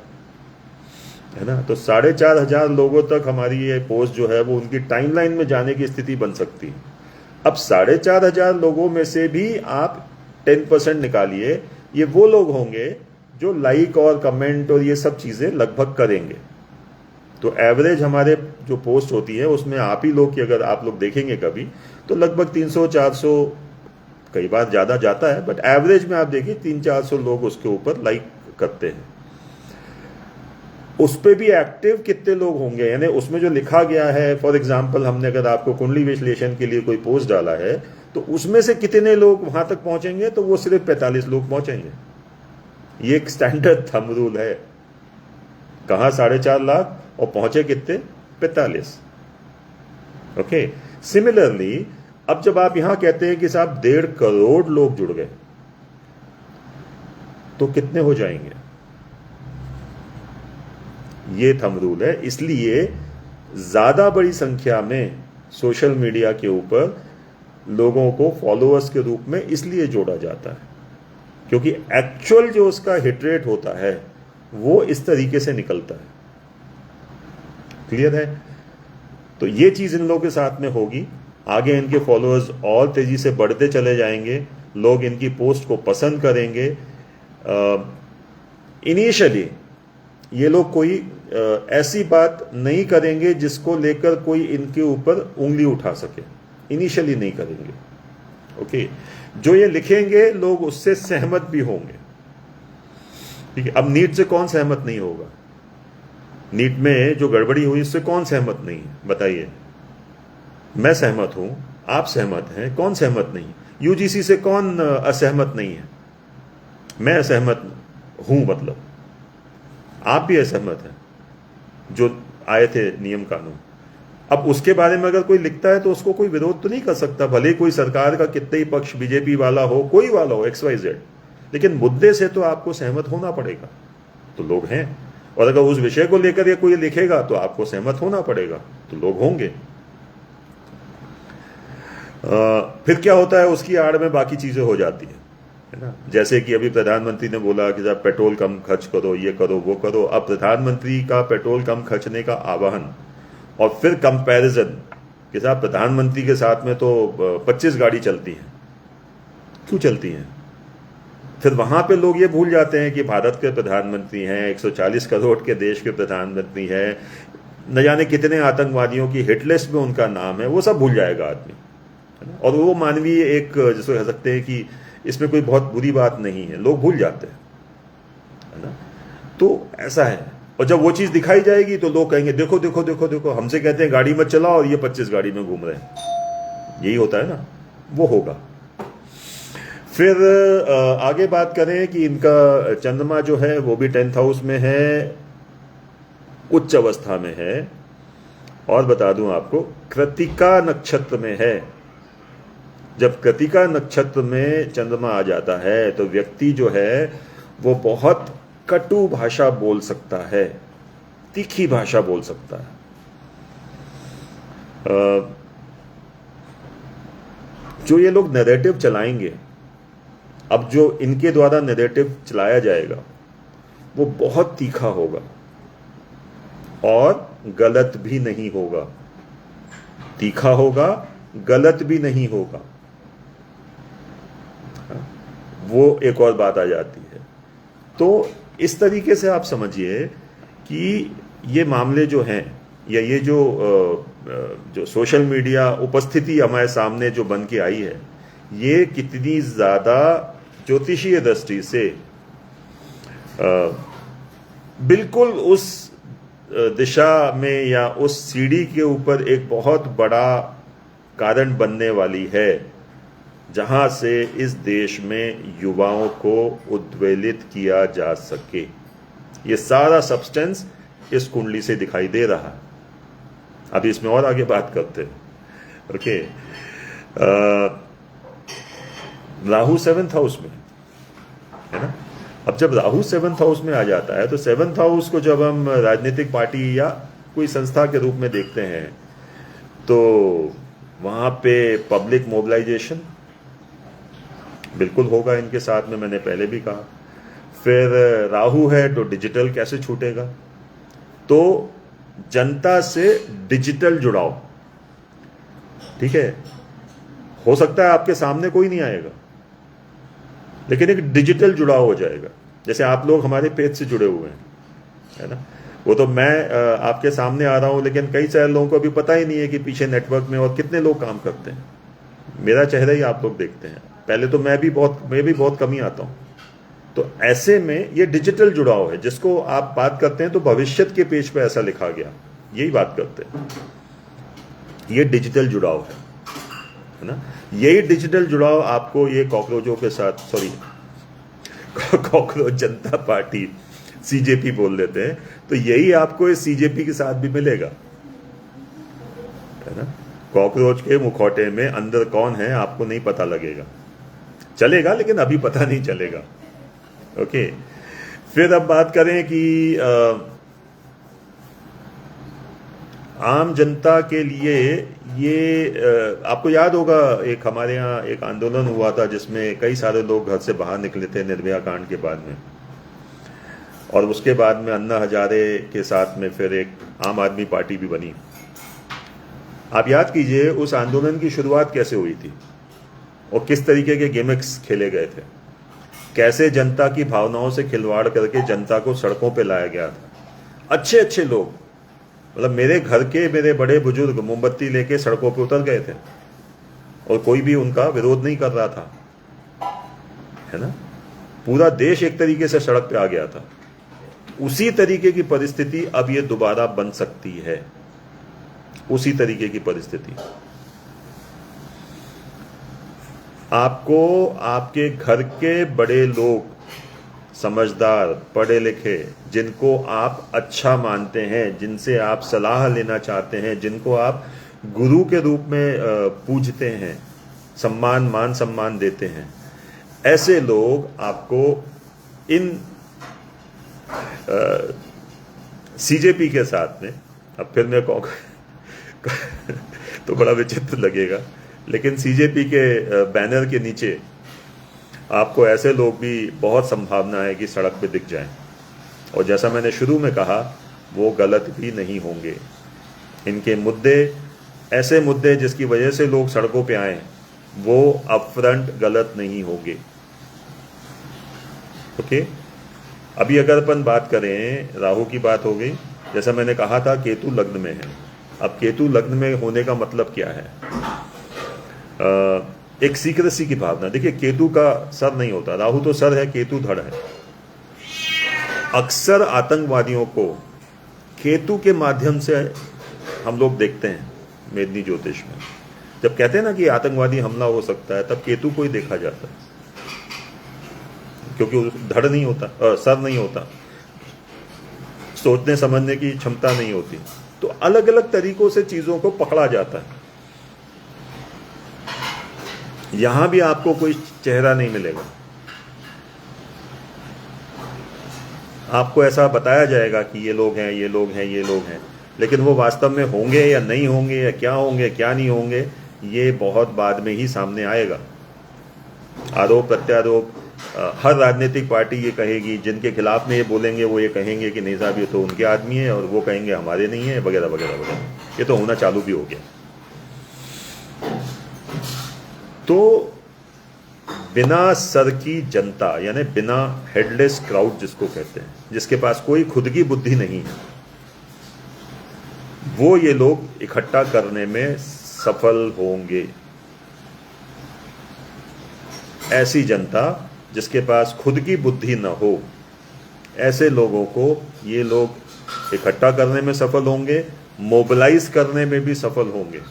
S1: है ना। तो 4,500 लोगों तक हमारी ये पोस्ट जो है वो उनकी टाइमलाइन में जाने की स्थिति बन सकती है। अब 4,500 लोगों में से भी आप 10% निकालिए, ये वो लोग होंगे जो लाइक और कमेंट और ये सब चीजें लगभग करेंगे। तो एवरेज हमारे जो पोस्ट होती है उसमें आप ही लोग की अगर आप लोग देखेंगे कभी, तो लगभग 300-400, कई बार ज्यादा जाता है, बट एवरेज में आप देखिए 300-400 लोग उसके ऊपर लाइक करते हैं। उस पे भी एक्टिव कितने लोग होंगे, यानी उसमें जो लिखा गया है, फॉर एग्जांपल हमने अगर आपको कुंडली विश्लेषण के लिए कोई पोस्ट डाला है, तो उसमें से कितने लोग वहां तक पहुंचेंगे? तो वो सिर्फ 45 लोग पहुंचेंगे। ये एक स्टैंडर्ड थंब रूल है। कहां 4.5 लाख और पहुंचे कितने? 45। ओके, सिमिलरली अब जब आप यहां कहते हैं कि साहब 1.5 करोड़ लोग जुड़ गए, तो कितने हो जाएंगे? ये थंब रूल है। इसलिए ज्यादा बड़ी संख्या में सोशल मीडिया के ऊपर लोगों को फॉलोअर्स के रूप में इसलिए जोड़ा जाता है क्योंकि एक्चुअल जो उसका हिट रेट होता है वो इस तरीके से निकलता है। क्लियर है? तो ये चीज इन लोगों के साथ में होगी। आगे इनके फॉलोअर्स और तेजी से बढ़ते चले जाएंगे, लोग इनकी पोस्ट को पसंद करेंगे। इनिशियली ये लोग कोई ऐसी बात नहीं करेंगे जिसको लेकर कोई इनके ऊपर उंगली उठा सके, इनिशियली नहीं करेंगे। ओके, जो ये लिखेंगे लोग उससे सहमत भी होंगे। ठीक है, अब नीट से कौन सहमत नहीं होगा? नीट में जो गड़बड़ी हुई उससे कौन सहमत नहीं है? बताइए। मैं सहमत हूं, आप सहमत हैं, कौन सहमत नहीं? यूजीसी से कौन असहमत नहीं है? मैं असहमत हूं, मतलब आप भी असहमत हैं जो आए थे नियम कानून। अब उसके बारे में अगर कोई लिखता है तो उसको कोई विरोध तो नहीं कर सकता, भले कोई सरकार का कितने ही पक्ष, बीजेपी वाला हो, कोई वाला हो, XYZ, लेकिन मुद्दे से तो आपको सहमत होना पड़ेगा। तो लोग हैं, और अगर उस विषय को लेकर ये कोई लिखेगा तो आपको सहमत होना पड़ेगा, तो लोग होंगे। फिर क्या होता है, उसकी आड़ में बाकी चीजें हो जाती है ना। जैसे कि अभी प्रधानमंत्री ने बोला कि जब पेट्रोल कम खर्च करो, ये करो, वो करो। अब प्रधानमंत्री का पेट्रोल कम खर्चने का आह्वान और फिर कंपैरिजन कि साहब प्रधानमंत्री के साथ में तो 25 गाड़ी चलती है, क्यों चलती हैं? फिर वहां पे लोग ये भूल जाते हैं कि भारत के प्रधानमंत्री हैं, 140 करोड़ के देश के प्रधानमंत्री हैं, न जाने कितने आतंकवादियों की हिट लिस्ट में उनका नाम है, वो सब भूल जाएगा आदमी, है ना। और वो मानवीय एक, जिसको कह सकते हैं कि इसमें कोई बहुत बुरी बात नहीं है, लोग भूल जाते हैं, है ना। तो ऐसा है। और जब वो चीज दिखाई जाएगी तो लोग कहेंगे देखो देखो देखो देखो, हमसे कहते हैं गाड़ी मत चलाओ और ये 25 गाड़ी में घूम रहे हैं। यही होता है ना, वो होगा। फिर आगे बात करें कि इनका चंद्रमा जो है वो भी 10th हाउस में है, उच्च अवस्था में है, और बता दूं आपको कृत्तिका नक्षत्र में है। जब कृतिका नक्षत्र में चंद्रमा आ जाता है तो व्यक्ति जो है वो बहुत कटु भाषा बोल सकता है, तीखी भाषा बोल सकता है। जो ये लोग नैरेटिव चलाएंगे, अब जो इनके द्वारा नैरेटिव चलाया जाएगा वो बहुत तीखा होगा और गलत भी नहीं होगा। तीखा होगा, गलत भी नहीं होगा। वो एक और बात आ जाती है। तो इस तरीके से आप समझिए कि ये मामले जो हैं, या ये जो सोशल मीडिया उपस्थिति हमारे सामने जो बन के आई है, ये कितनी ज़्यादा ज्योतिषीय दृष्टि से बिल्कुल उस दिशा में या उस सीढ़ी के ऊपर एक बहुत बड़ा कारण बनने वाली है जहां से इस देश में युवाओं को उद्वेलित किया जा सके। ये सारा सब्सटेंस इस कुंडली से दिखाई दे रहा है। अभी इसमें और आगे बात करते हैं। ओके, राहु 7th हाउस में है ना। अब जब राहु 7th हाउस में आ जाता है तो 7th हाउस को जब हम राजनीतिक पार्टी या कोई संस्था के रूप में देखते हैं तो वहां पे पब्लिक मोबिलाइजेशन बिल्कुल होगा इनके साथ में, मैंने पहले भी कहा। फिर राहु है तो डिजिटल कैसे छूटेगा, तो जनता से डिजिटल जुड़ाव, ठीक है। हो सकता है आपके सामने कोई नहीं आएगा लेकिन एक डिजिटल जुड़ाव हो जाएगा। जैसे आप लोग हमारे पेज से जुड़े हुए हैं, है ना। वो तो मैं आपके सामने आ रहा हूं लेकिन कई सारे लोगों को अभी पता ही नहीं है कि पीछे नेटवर्क में और कितने लोग काम करते हैं। मेरा चेहरा ही आप लोग देखते हैं। पहले तो मैं भी बहुत कम ही आता हूं। तो ऐसे में ये डिजिटल जुड़ाव है जिसको आप बात करते हैं तो भविष्य के पेज पे ऐसा लिखा गया, यही बात करते हैं। ये डिजिटल जुड़ाव है ना। यही डिजिटल जुड़ाव आपको ये कॉकरोचों के साथ, सॉरी कॉकरोच जनता पार्टी सीजेपी बोल देते हैं, तो यही आपको इस सीजेपी के साथ भी मिलेगा, है ना। कॉकरोच के मुखौटे में अंदर कौन है आपको नहीं पता लगेगा, चलेगा लेकिन अभी पता नहीं चलेगा। ओके, फिर अब बात करें कि आम जनता के लिए ये आपको याद होगा एक हमारे यहाँ एक आंदोलन हुआ था जिसमें कई सारे लोग घर से बाहर निकले थे निर्भया कांड के बाद में, और उसके बाद में अन्ना हजारे के साथ में फिर एक आम आदमी पार्टी भी बनी। आप याद कीजिए उस आंदोलन की शुरुआत कैसे हुई थी और किस तरीके के गिमिक्स खेले गए थे, कैसे जनता की भावनाओं से खिलवाड़ करके जनता को सड़कों पे लाया गया था। अच्छे अच्छे लोग, मतलब मेरे घर के मेरे बड़े बुजुर्ग मोमबत्ती लेके सड़कों पे उतर गए थे और कोई भी उनका विरोध नहीं कर रहा था, है ना। पूरा देश एक तरीके से सड़क पे आ गया था। उसी तरीके की परिस्थिति अब ये दोबारा बन सकती है, उसी तरीके की परिस्थिति। आपको आपके घर के बड़े लोग, समझदार, पढ़े लिखे, जिनको आप अच्छा मानते हैं, जिनसे आप सलाह लेना चाहते हैं, जिनको आप गुरु के रूप में पूजते हैं, मान सम्मान देते हैं, ऐसे लोग आपको इन सीजेपी के साथ में, अब फिर मैं कहूँगा तो बड़ा विचित्र लगेगा, लेकिन सीजेपी के बैनर के नीचे आपको ऐसे लोग भी बहुत संभावना है कि सड़क पे दिख जाएं, और जैसा मैंने शुरू में कहा वो गलत भी नहीं होंगे। इनके मुद्दे ऐसे मुद्दे जिसकी वजह से लोग सड़कों पे आए वो अपफ्रंट गलत नहीं होंगे। ओके, अभी अगर अपन बात करें, राहु की बात हो गई, जैसा मैंने कहा था केतु लग्न में है। अब केतु लग्न में होने का मतलब क्या है? एक सीक्रेसी की भावना। देखिए केतु का सर नहीं होता, राहु तो सर है, केतु धड़ है। अक्सर आतंकवादियों को केतु के माध्यम से हम लोग देखते हैं मेदिनी ज्योतिष में। जब कहते हैं ना कि आतंकवादी हमला हो सकता है, तब केतु को ही देखा जाता है, क्योंकि धड़ नहीं होता, सर नहीं होता, सोचने समझने की क्षमता नहीं होती, तो अलग अलग तरीकों से चीजों को पकड़ा जाता है। यहां भी आपको कोई चेहरा नहीं मिलेगा। आपको ऐसा बताया जाएगा कि ये लोग हैं, ये लोग हैं, ये लोग हैं, लेकिन वो वास्तव में होंगे या नहीं होंगे, या क्या होंगे क्या नहीं होंगे, ये बहुत बाद में ही सामने आएगा। आरोप प्रत्यारोप, हर राजनीतिक पार्टी ये कहेगी, जिनके खिलाफ में ये बोलेंगे वो ये कहेंगे कि नहीं साहब ये तो उनके आदमी है, और वो कहेंगे हमारे नहीं है, वगैरह वगैरह वगैरह। ये तो होना चालू भी हो गया। तो बिना सर की जनता, यानी बिना हेडलेस क्राउड जिसको कहते हैं, जिसके पास कोई खुद की बुद्धि नहीं है, वो ये लोग इकट्ठा करने में सफल होंगे। ऐसी जनता जिसके पास खुद की बुद्धि न हो, ऐसे लोगों को ये लोग इकट्ठा करने में सफल होंगे, मोबिलाइज करने में भी सफल होंगे।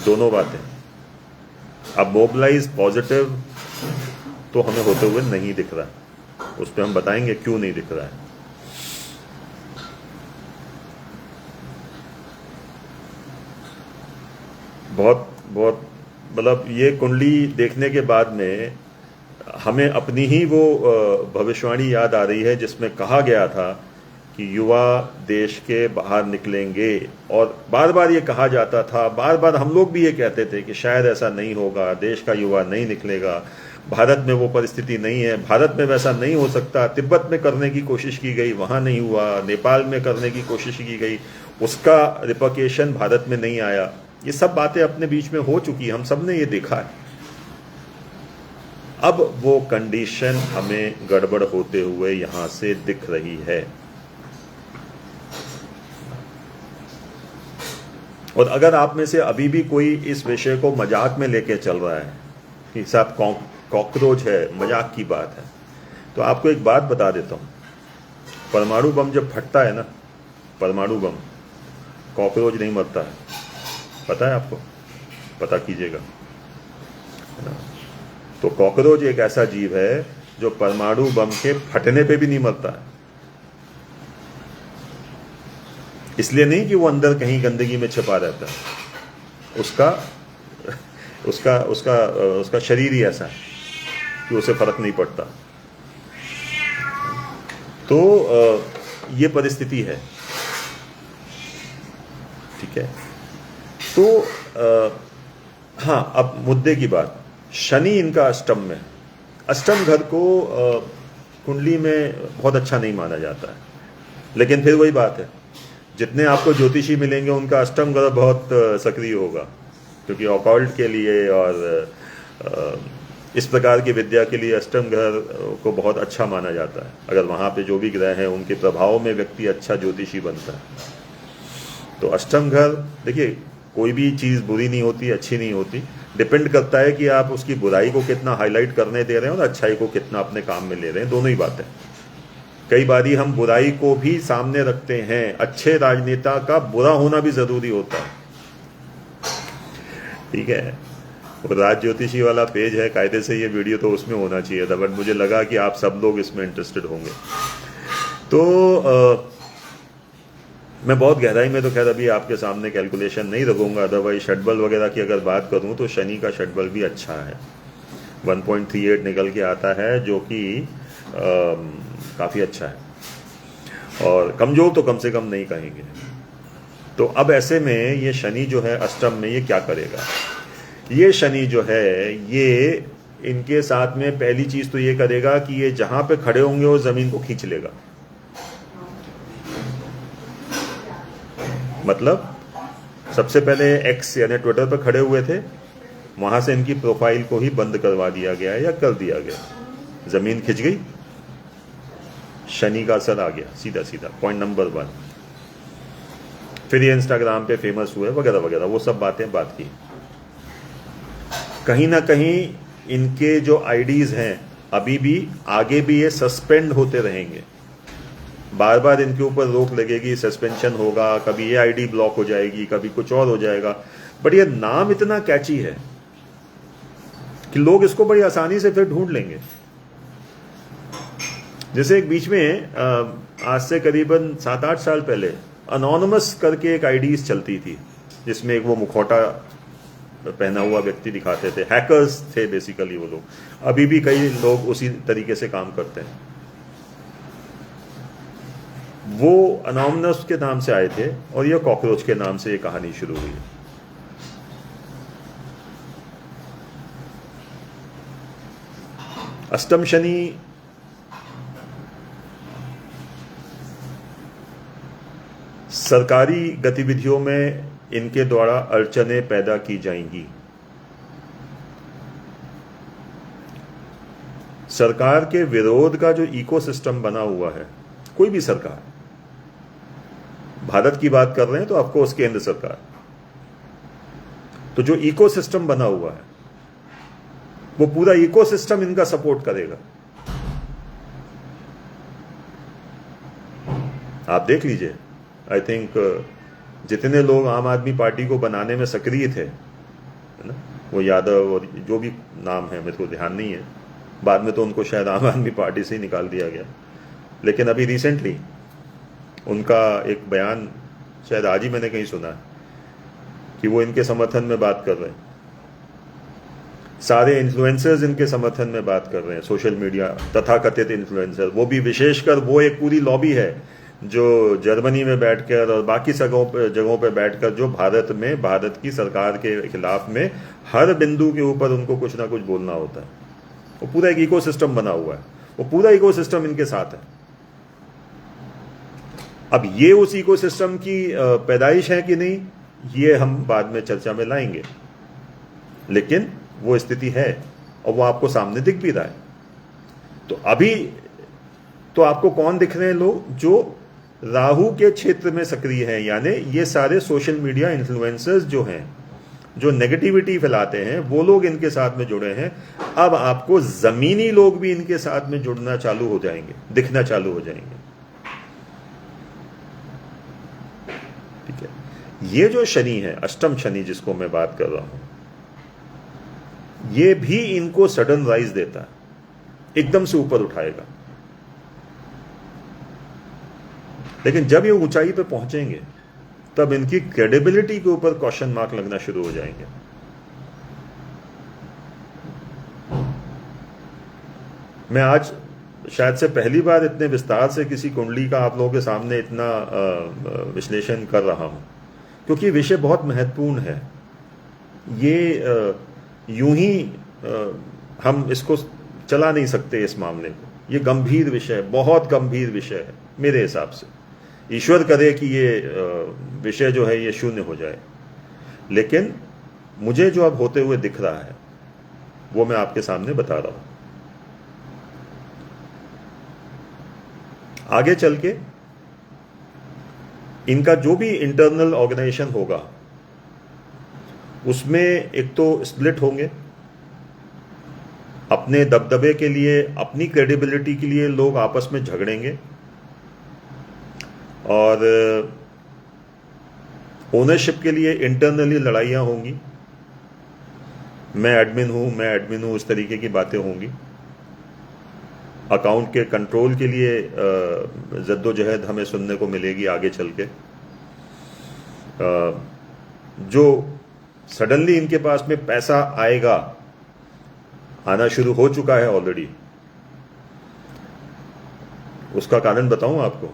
S1: दोनों बातें। अब मोबिलाइज पॉजिटिव तो हमें होते हुए नहीं दिख रहा है, उस पर हम बताएंगे क्यों नहीं दिख रहा है। बहुत बहुत मतलब ये कुंडली देखने के बाद में हमें अपनी ही वो भविष्यवाणी याद आ रही है, जिसमें कहा गया था कि युवा देश के बाहर निकलेंगे, और बार बार ये कहा जाता था, बार बार हम लोग भी ये कहते थे कि शायद ऐसा नहीं होगा, देश का युवा नहीं निकलेगा, भारत में वो परिस्थिति नहीं है, भारत में वैसा नहीं हो सकता। तिब्बत में करने की कोशिश की गई, वहाँ नहीं हुआ। नेपाल में करने की कोशिश की गई, उसका रिपरकेशन भारत में नहीं आया। ये सब बातें अपने बीच में हो चुकी है, हम सब ने ये देखा है। अब वो कंडीशन हमें गड़बड़ होते हुए यहां से दिख रही है। और अगर आप में से अभी भी कोई इस विषय को मजाक में लेके चल रहा है कि साहब कॉकरोच है, मजाक की बात है, तो आपको एक बात बता देता हूं। परमाणु बम जब फटता है ना, परमाणु बम, कॉकरोच नहीं मरता है। पता है आपको? पता कीजिएगा। तो कॉकरोच एक ऐसा जीव है जो परमाणु बम के फटने पे भी नहीं मरता है। इसलिए नहीं कि वो अंदर कहीं गंदगी में छिपा रहता है, उसका उसका उसका उसका शरीर ही ऐसा है कि उसे फर्क नहीं पड़ता। तो ये परिस्थिति है, ठीक है। तो हाँ, अब मुद्दे की बात। शनि इनका अष्टम में, अष्टम घर को कुंडली में बहुत अच्छा नहीं माना जाता है, लेकिन फिर वही बात है, जितने आपको ज्योतिषी मिलेंगे उनका अष्टम घर बहुत सक्रिय होगा, क्योंकि ऑकल्ट के लिए और इस प्रकार की विद्या के लिए अष्टम घर को बहुत अच्छा माना जाता है। अगर वहाँ पे जो भी ग्रह हैं उनके प्रभाव में व्यक्ति अच्छा ज्योतिषी बनता है। तो अष्टम घर, देखिए, कोई भी चीज़ बुरी नहीं होती, अच्छी नहीं होती, डिपेंड करता है कि आप उसकी बुराई को कितना हाईलाइट करने दे रहे हैं और अच्छाई को कितना अपने काम में ले रहे हैं, दोनों ही बातें। कई बारी हम बुराई को भी सामने रखते हैं। अच्छे राजनेता का बुरा होना भी जरूरी होता है, ठीक है। वो राज ज्योतिषी वाला पेज है, कायदे से ये वीडियो तो उसमें होना चाहिए था, बट मुझे लगा कि आप सब लोग इसमें इंटरेस्टेड होंगे। तो मैं बहुत गहराई में तो खैर अभी आपके सामने कैलकुलेशन नहीं रखूंगा। अदरवाइज षटबल वगैरह की अगर बात करूं तो शनि का षटबल भी अच्छा है, 1.38 निकल के आता है, जो कि काफ़ी अच्छा है। और कमज़ोर तो कम से कम नहीं कहेंगे। तो अब ऐसे में ये शनि जो है अष्टम में, ये क्या करेगा? ये शनि जो है ये इनके साथ में पहली चीज़ तो ये करेगा कि ये जहाँ पे खड़े होंगे वो ज़मीन को खींच लेगा। मतलब सबसे पहले एक्स यानी ट्विटर पर खड़े हुए थे, वहाँ से इनकी प्रोफाइल को ही बंद करवा दिया गया या कर दिया गया। ज़मीन खिंच गई, शनि का असर आ गया सीधा सीधा, पॉइंट नंबर 1। फिर ये इंस्टाग्राम पे फेमस हुए वगैरह वगैरह, वो सब बातें बात की। कहीं ना कहीं इनके जो आईडीज़ हैं अभी भी आगे भी ये सस्पेंड होते रहेंगे, बार बार इनके ऊपर रोक लगेगी, सस्पेंशन होगा, कभी ये आईडी ब्लॉक हो जाएगी, कभी कुछ और हो जाएगा। बट ये नाम इतना कैची है कि लोग इसको बड़ी आसानी से फिर ढूंढ लेंगे। जैसे एक बीच में आज से करीबन 7-8 साल पहले अनोनिमस करके एक आईडीज चलती थी, जिसमें एक वो मुखौटा पहना हुआ व्यक्ति दिखाते थे, हैकर्स थे बेसिकली वो लोग। अभी भी कई लोग उसी तरीके से काम करते हैं। वो अनोमनस के नाम से आए थे और ये कॉकरोच के नाम से ये कहानी शुरू हुई। अष्टम शनि सरकारी गतिविधियों में इनके द्वारा अड़चनें पैदा की जाएंगी। सरकार के विरोध का जो इकोसिस्टम बना हुआ है, कोई भी सरकार, भारत की बात कर रहे हैं तो ऑफकोर्स केंद्र सरकार, तो जो इकोसिस्टम बना हुआ है वो पूरा इकोसिस्टम इनका सपोर्ट करेगा। आप देख लीजिए, आई थिंक जितने लोग आम आदमी पार्टी को बनाने में सक्रिय थे, है ना, वो यादव और जो भी नाम है मेरे को ध्यान नहीं है, बाद में तो उनको शायद आम आदमी पार्टी से ही निकाल दिया गया, लेकिन अभी रिसेंटली उनका एक बयान शायद आज ही मैंने कहीं सुना कि वो इनके समर्थन में बात कर रहे हैं। सारे इन्फ्लुएंसर्स इनके समर्थन में बात कर रहे हैं, सोशल मीडिया तथाकथित इन्फ्लुएंसर, वो भी विशेषकर वो एक पूरी लॉबी है जो जर्मनी में बैठकर और बाकी जगहों पे बैठकर जो भारत में भारत की सरकार के खिलाफ में हर बिंदु के ऊपर उनको कुछ ना कुछ बोलना होता है। वो पूरा एक इकोसिस्टम बना हुआ है, वो पूरा इकोसिस्टम इनके साथ है। अब ये उस इकोसिस्टम की पैदाइश है कि नहीं, ये हम बाद में चर्चा में लाएंगे, लेकिन वो स्थिति है और वो आपको सामने दिख भी रहा है। तो अभी तो आपको कौन दिख रहे हैं लोग? जो राहु के क्षेत्र में सक्रिय हैं, यानी ये सारे सोशल मीडिया इन्फ्लुएंसर्स जो हैं, जो नेगेटिविटी फैलाते हैं, वो लोग इनके साथ में जुड़े हैं। अब आपको जमीनी लोग भी इनके साथ में जुड़ना चालू हो जाएंगे, दिखना चालू हो जाएंगे। ठीक है, ये जो शनि है, अष्टम शनि जिसको मैं बात कर रहा हूं, ये भी इनको सडन राइज देता है, एकदम से ऊपर उठाएगा। लेकिन जब ये ऊंचाई पे पहुंचेंगे तब इनकी क्रेडिबिलिटी के ऊपर क्वेश्चन मार्क लगना शुरू हो जाएंगे। मैं आज शायद से पहली बार इतने विस्तार से किसी कुंडली का आप लोगों के सामने इतना विश्लेषण कर रहा हूं, क्योंकि विषय बहुत महत्वपूर्ण है। ये यूं ही हम इसको चला नहीं सकते इस मामले को। ये गंभीर विषय, बहुत गंभीर विषय है मेरे हिसाब से। ईश्वर करे कि ये विषय जो है ये शून्य हो जाए, लेकिन मुझे जो अब होते हुए दिख रहा है वो मैं आपके सामने बता रहा हूं। आगे चल के इनका जो भी इंटरनल ऑर्गेनाइजेशन होगा उसमें एक तो स्प्लिट होंगे, अपने दबदबे के लिए, अपनी क्रेडिबिलिटी के लिए लोग आपस में झगड़ेंगे, और ओनरशिप के लिए इंटरनली लड़ाइयां होंगी। मैं एडमिन हूं, उस तरीके की बातें होंगी। अकाउंट के कंट्रोल के लिए जद्दोजहद हमें सुनने को मिलेगी आगे चल के। जो सडनली इनके पास में पैसा आएगा, आना शुरू हो चुका है ऑलरेडी, उसका कारण बताऊं आपको।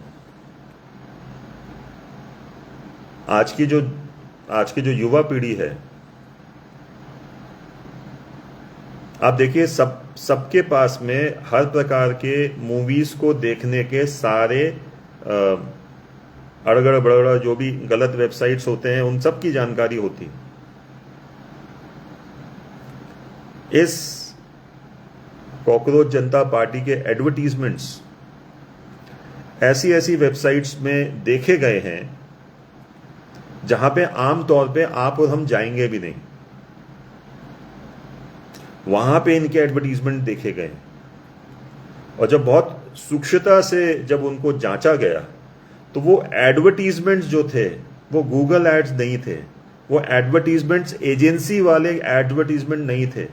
S1: आज की जो युवा पीढ़ी है, आप देखिए, सबके पास में हर प्रकार के मूवीज को देखने के सारे अड़गड़ बड़गड़ जो भी गलत वेबसाइट्स होते हैं उन सब की जानकारी होती। इस कॉकरोच जनता पार्टी के एडवर्टीजमेंट्स ऐसी वेबसाइट्स में देखे गए हैं जहां पे आम तौर पे आप और हम जाएंगे भी नहीं। वहां पे इनके एडवर्टीजमेंट देखे गए, और जब बहुत सूक्ष्मता से जब उनको जांचा गया तो वो एडवर्टीजमेंट्स जो थे वो गूगल एड्स नहीं थे, वो एडवर्टीजमेंट्स एजेंसी वाले एडवर्टीजमेंट नहीं थे।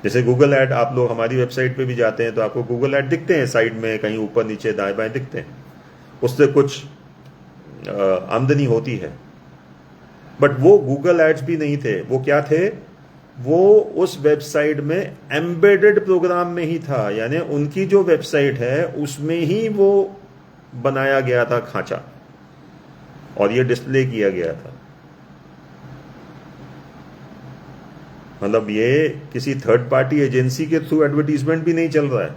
S1: जैसे गूगल ऐड, आप लोग हमारी वेबसाइट पे भी जाते हैं तो आपको गूगल ऐड दिखते हैं, साइड में कहीं ऊपर नीचे दाएं बाएं दिखते हैं, उससे कुछ आमदनी होती है। बट वो गूगल एड्स भी नहीं थे, वो क्या थे, वो उस वेबसाइट में एम्बेडेड प्रोग्राम में ही था, यानी उनकी जो वेबसाइट है उसमें ही वो बनाया गया था खांचा और ये डिस्प्ले किया गया था। मतलब ये किसी थर्ड पार्टी एजेंसी के थ्रू एडवर्टीजमेंट भी नहीं चल रहा है।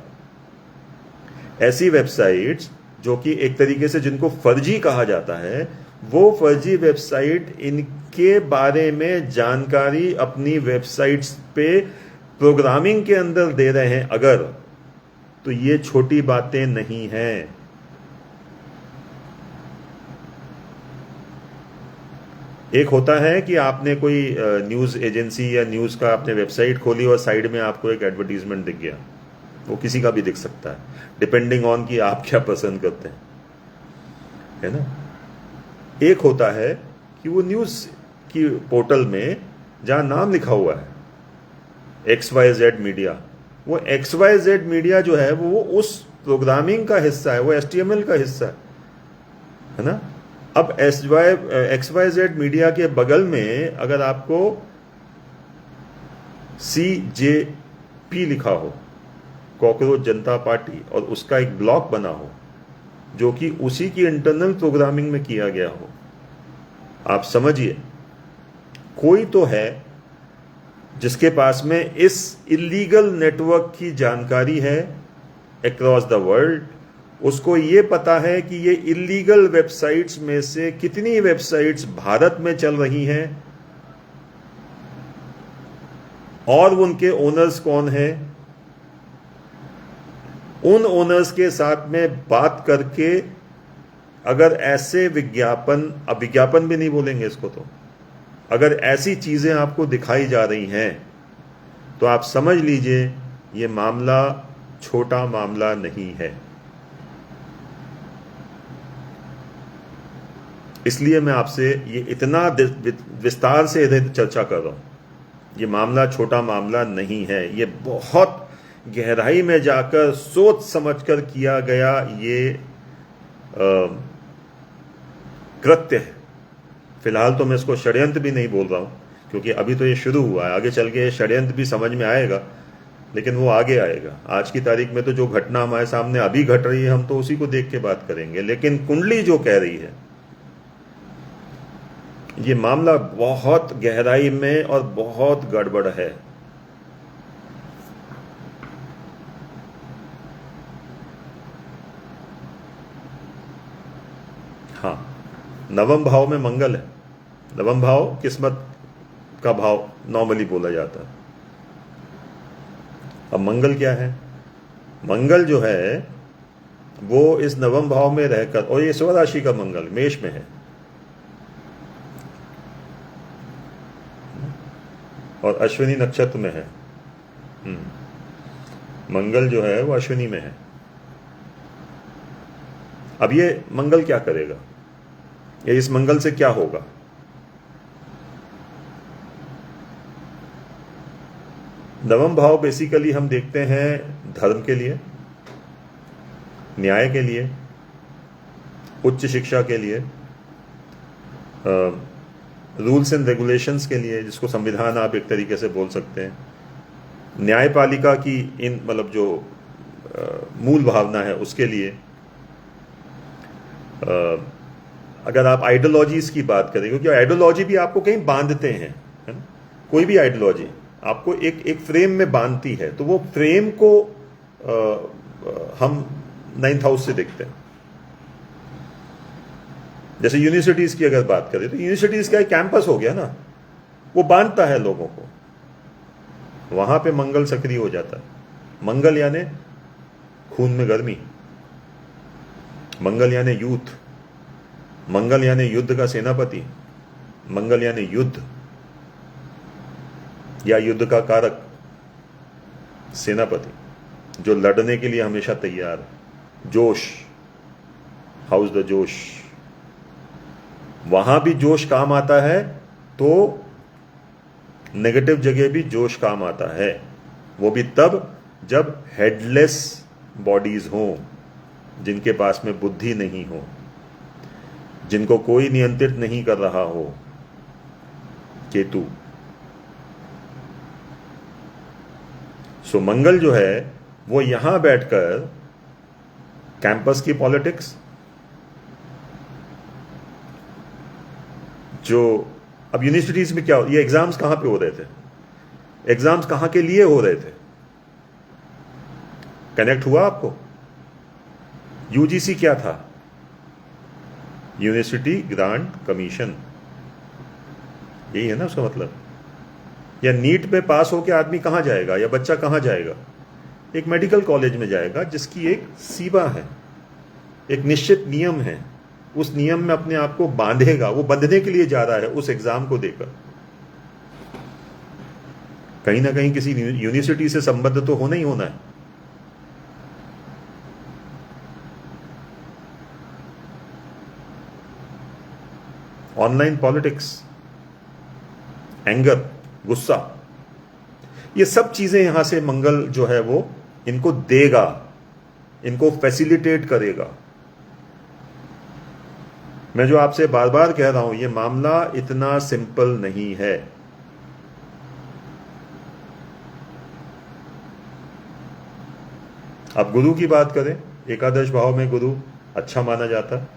S1: ऐसी वेबसाइट्स जो कि एक तरीके से जिनको फर्जी कहा जाता है, वो फर्जी वेबसाइट इनके बारे में जानकारी अपनी वेबसाइट्स पे प्रोग्रामिंग के अंदर दे रहे हैं अगर, तो ये छोटी बातें नहीं हैं। एक होता है कि आपने कोई न्यूज़ एजेंसी या न्यूज़ का आपने वेबसाइट खोली और साइड में आपको एक एडवर्टीजमेंट दिख गया, वो किसी का भी दिख सकता है, डिपेंडिंग ऑन कि आप क्या पसंद करते हैं, है ना। एक होता है कि वो न्यूज़ की पोर्टल में जहां नाम लिखा हुआ है XYZ मीडिया, वो XYZ मीडिया जो है वो उस प्रोग्रामिंग का हिस्सा है, वो HTML का हिस्सा है ना। अब XYZ मीडिया के बगल में अगर आपको CJP लिखा हो, कॉकरोच जनता पार्टी, और उसका एक ब्लॉक बना हो जो कि उसी की इंटरनल प्रोग्रामिंग में किया गया हो, आप समझिए कोई तो है जिसके पास में इस इलीगल नेटवर्क की जानकारी है अक्रॉस द वर्ल्ड। उसको ये पता है कि ये इलीगल वेबसाइट्स में से कितनी वेबसाइट्स भारत में चल रही हैं और उनके ओनर्स कौन हैं। उन ओनर्स के साथ में बात करके अगर ऐसे विज्ञापन, अब विज्ञापन भी नहीं बोलेंगे इसको, तो अगर ऐसी चीजें आपको दिखाई जा रही हैं तो आप समझ लीजिए ये मामला छोटा मामला नहीं है। इसलिए मैं आपसे ये इतना विस्तार से इधर चर्चा कर रहा हूं। ये मामला छोटा मामला नहीं है, ये बहुत गहराई में जाकर सोच समझकर किया गया ये कृत्य है। फिलहाल तो मैं इसको षड्यंत्र भी नहीं बोल रहा हूं, क्योंकि अभी तो ये शुरू हुआ है, आगे चल के षड्यंत्र भी समझ में आएगा, लेकिन वो आगे आएगा। आज की तारीख में तो जो घटना हमारे सामने अभी घट रही है, हम तो उसी को देख के बात करेंगे। लेकिन कुंडली जो कह रही है, ये मामला बहुत गहराई में और बहुत गड़बड़ है। हाँ, नवम भाव में मंगल है। नवम भाव किस्मत का भाव नॉर्मली बोला जाता है। अब मंगल क्या है? मंगल जो है वो इस नवम भाव में रहकर, और ये स्वराशि का मंगल मेष में है, और अश्विनी नक्षत्र में है। मंगल जो है वो अश्विनी में है। अब ये मंगल क्या करेगा, या इस मंगल से क्या होगा? नवम भाव बेसिकली हम देखते हैं धर्म के लिए, न्याय के लिए, उच्च शिक्षा के लिए, रूल्स एंड रेगुलेशंस के लिए, जिसको संविधान आप एक तरीके से बोल सकते हैं, न्यायपालिका की इन मतलब जो मूल भावना है उसके लिए। अगर आप आइडियोलॉजीज की बात करें, क्योंकि आइडियोलॉजी भी आपको कहीं बांधते हैं, है ना? कोई भी आइडियोलॉजी आपको एक फ्रेम में बांधती है, तो वो फ्रेम को हम 9th हाउस से देखते हैं। जैसे यूनिवर्सिटीज की अगर बात करें, तो यूनिवर्सिटीज का एक कैंपस हो गया ना, वो बांधता है लोगों को, वहां पे मंगल सक्रिय हो जाता है। मंगल यानी खून में गर्मी, मंगल यानी यूथ, मंगल यानी युद्ध का सेनापति, मंगल यानी युद्ध या युद्ध का कारक, सेनापति जो लड़ने के लिए हमेशा तैयार है। जोश, हाउस द जोश, वहां भी जोश काम आता है, तो नेगेटिव जगह भी जोश काम आता है। वो भी तब जब हेडलेस बॉडीज हों, जिनके पास में बुद्धि नहीं हो, जिनको कोई नियंत्रित नहीं कर रहा हो, केतु। सो मंगल जो है वो यहां बैठकर कैंपस की पॉलिटिक्स, जो अब यूनिवर्सिटीज में क्या, ये एग्जाम्स कहां पे हो रहे थे, एग्जाम्स कहां के लिए हो रहे थे, कनेक्ट हुआ आपको? यूजीसी क्या था? यूनिवर्सिटी ग्रांट कमीशन, यही है ना उसका मतलब। या नीट पे पास होकर आदमी कहां जाएगा, या बच्चा कहां जाएगा? एक मेडिकल कॉलेज में जाएगा जिसकी एक सीमा है, एक निश्चित नियम है, उस नियम में अपने आप को बांधेगा, वो बंधने के लिए जा रहा है उस एग्जाम को देकर। कहीं ना कहीं किसी यूनिवर्सिटी से संबद्ध तो होना ही होना है। ऑनलाइन पॉलिटिक्स, एंगर, गुस्सा, ये सब चीजें यहां से मंगल जो है वो इनको देगा, इनको फैसिलिटेट करेगा। मैं जो आपसे बार बार कह रहा हूं, ये मामला इतना सिंपल नहीं है। अब गुरु की बात करें, एकादश भाव में गुरु अच्छा माना जाता है।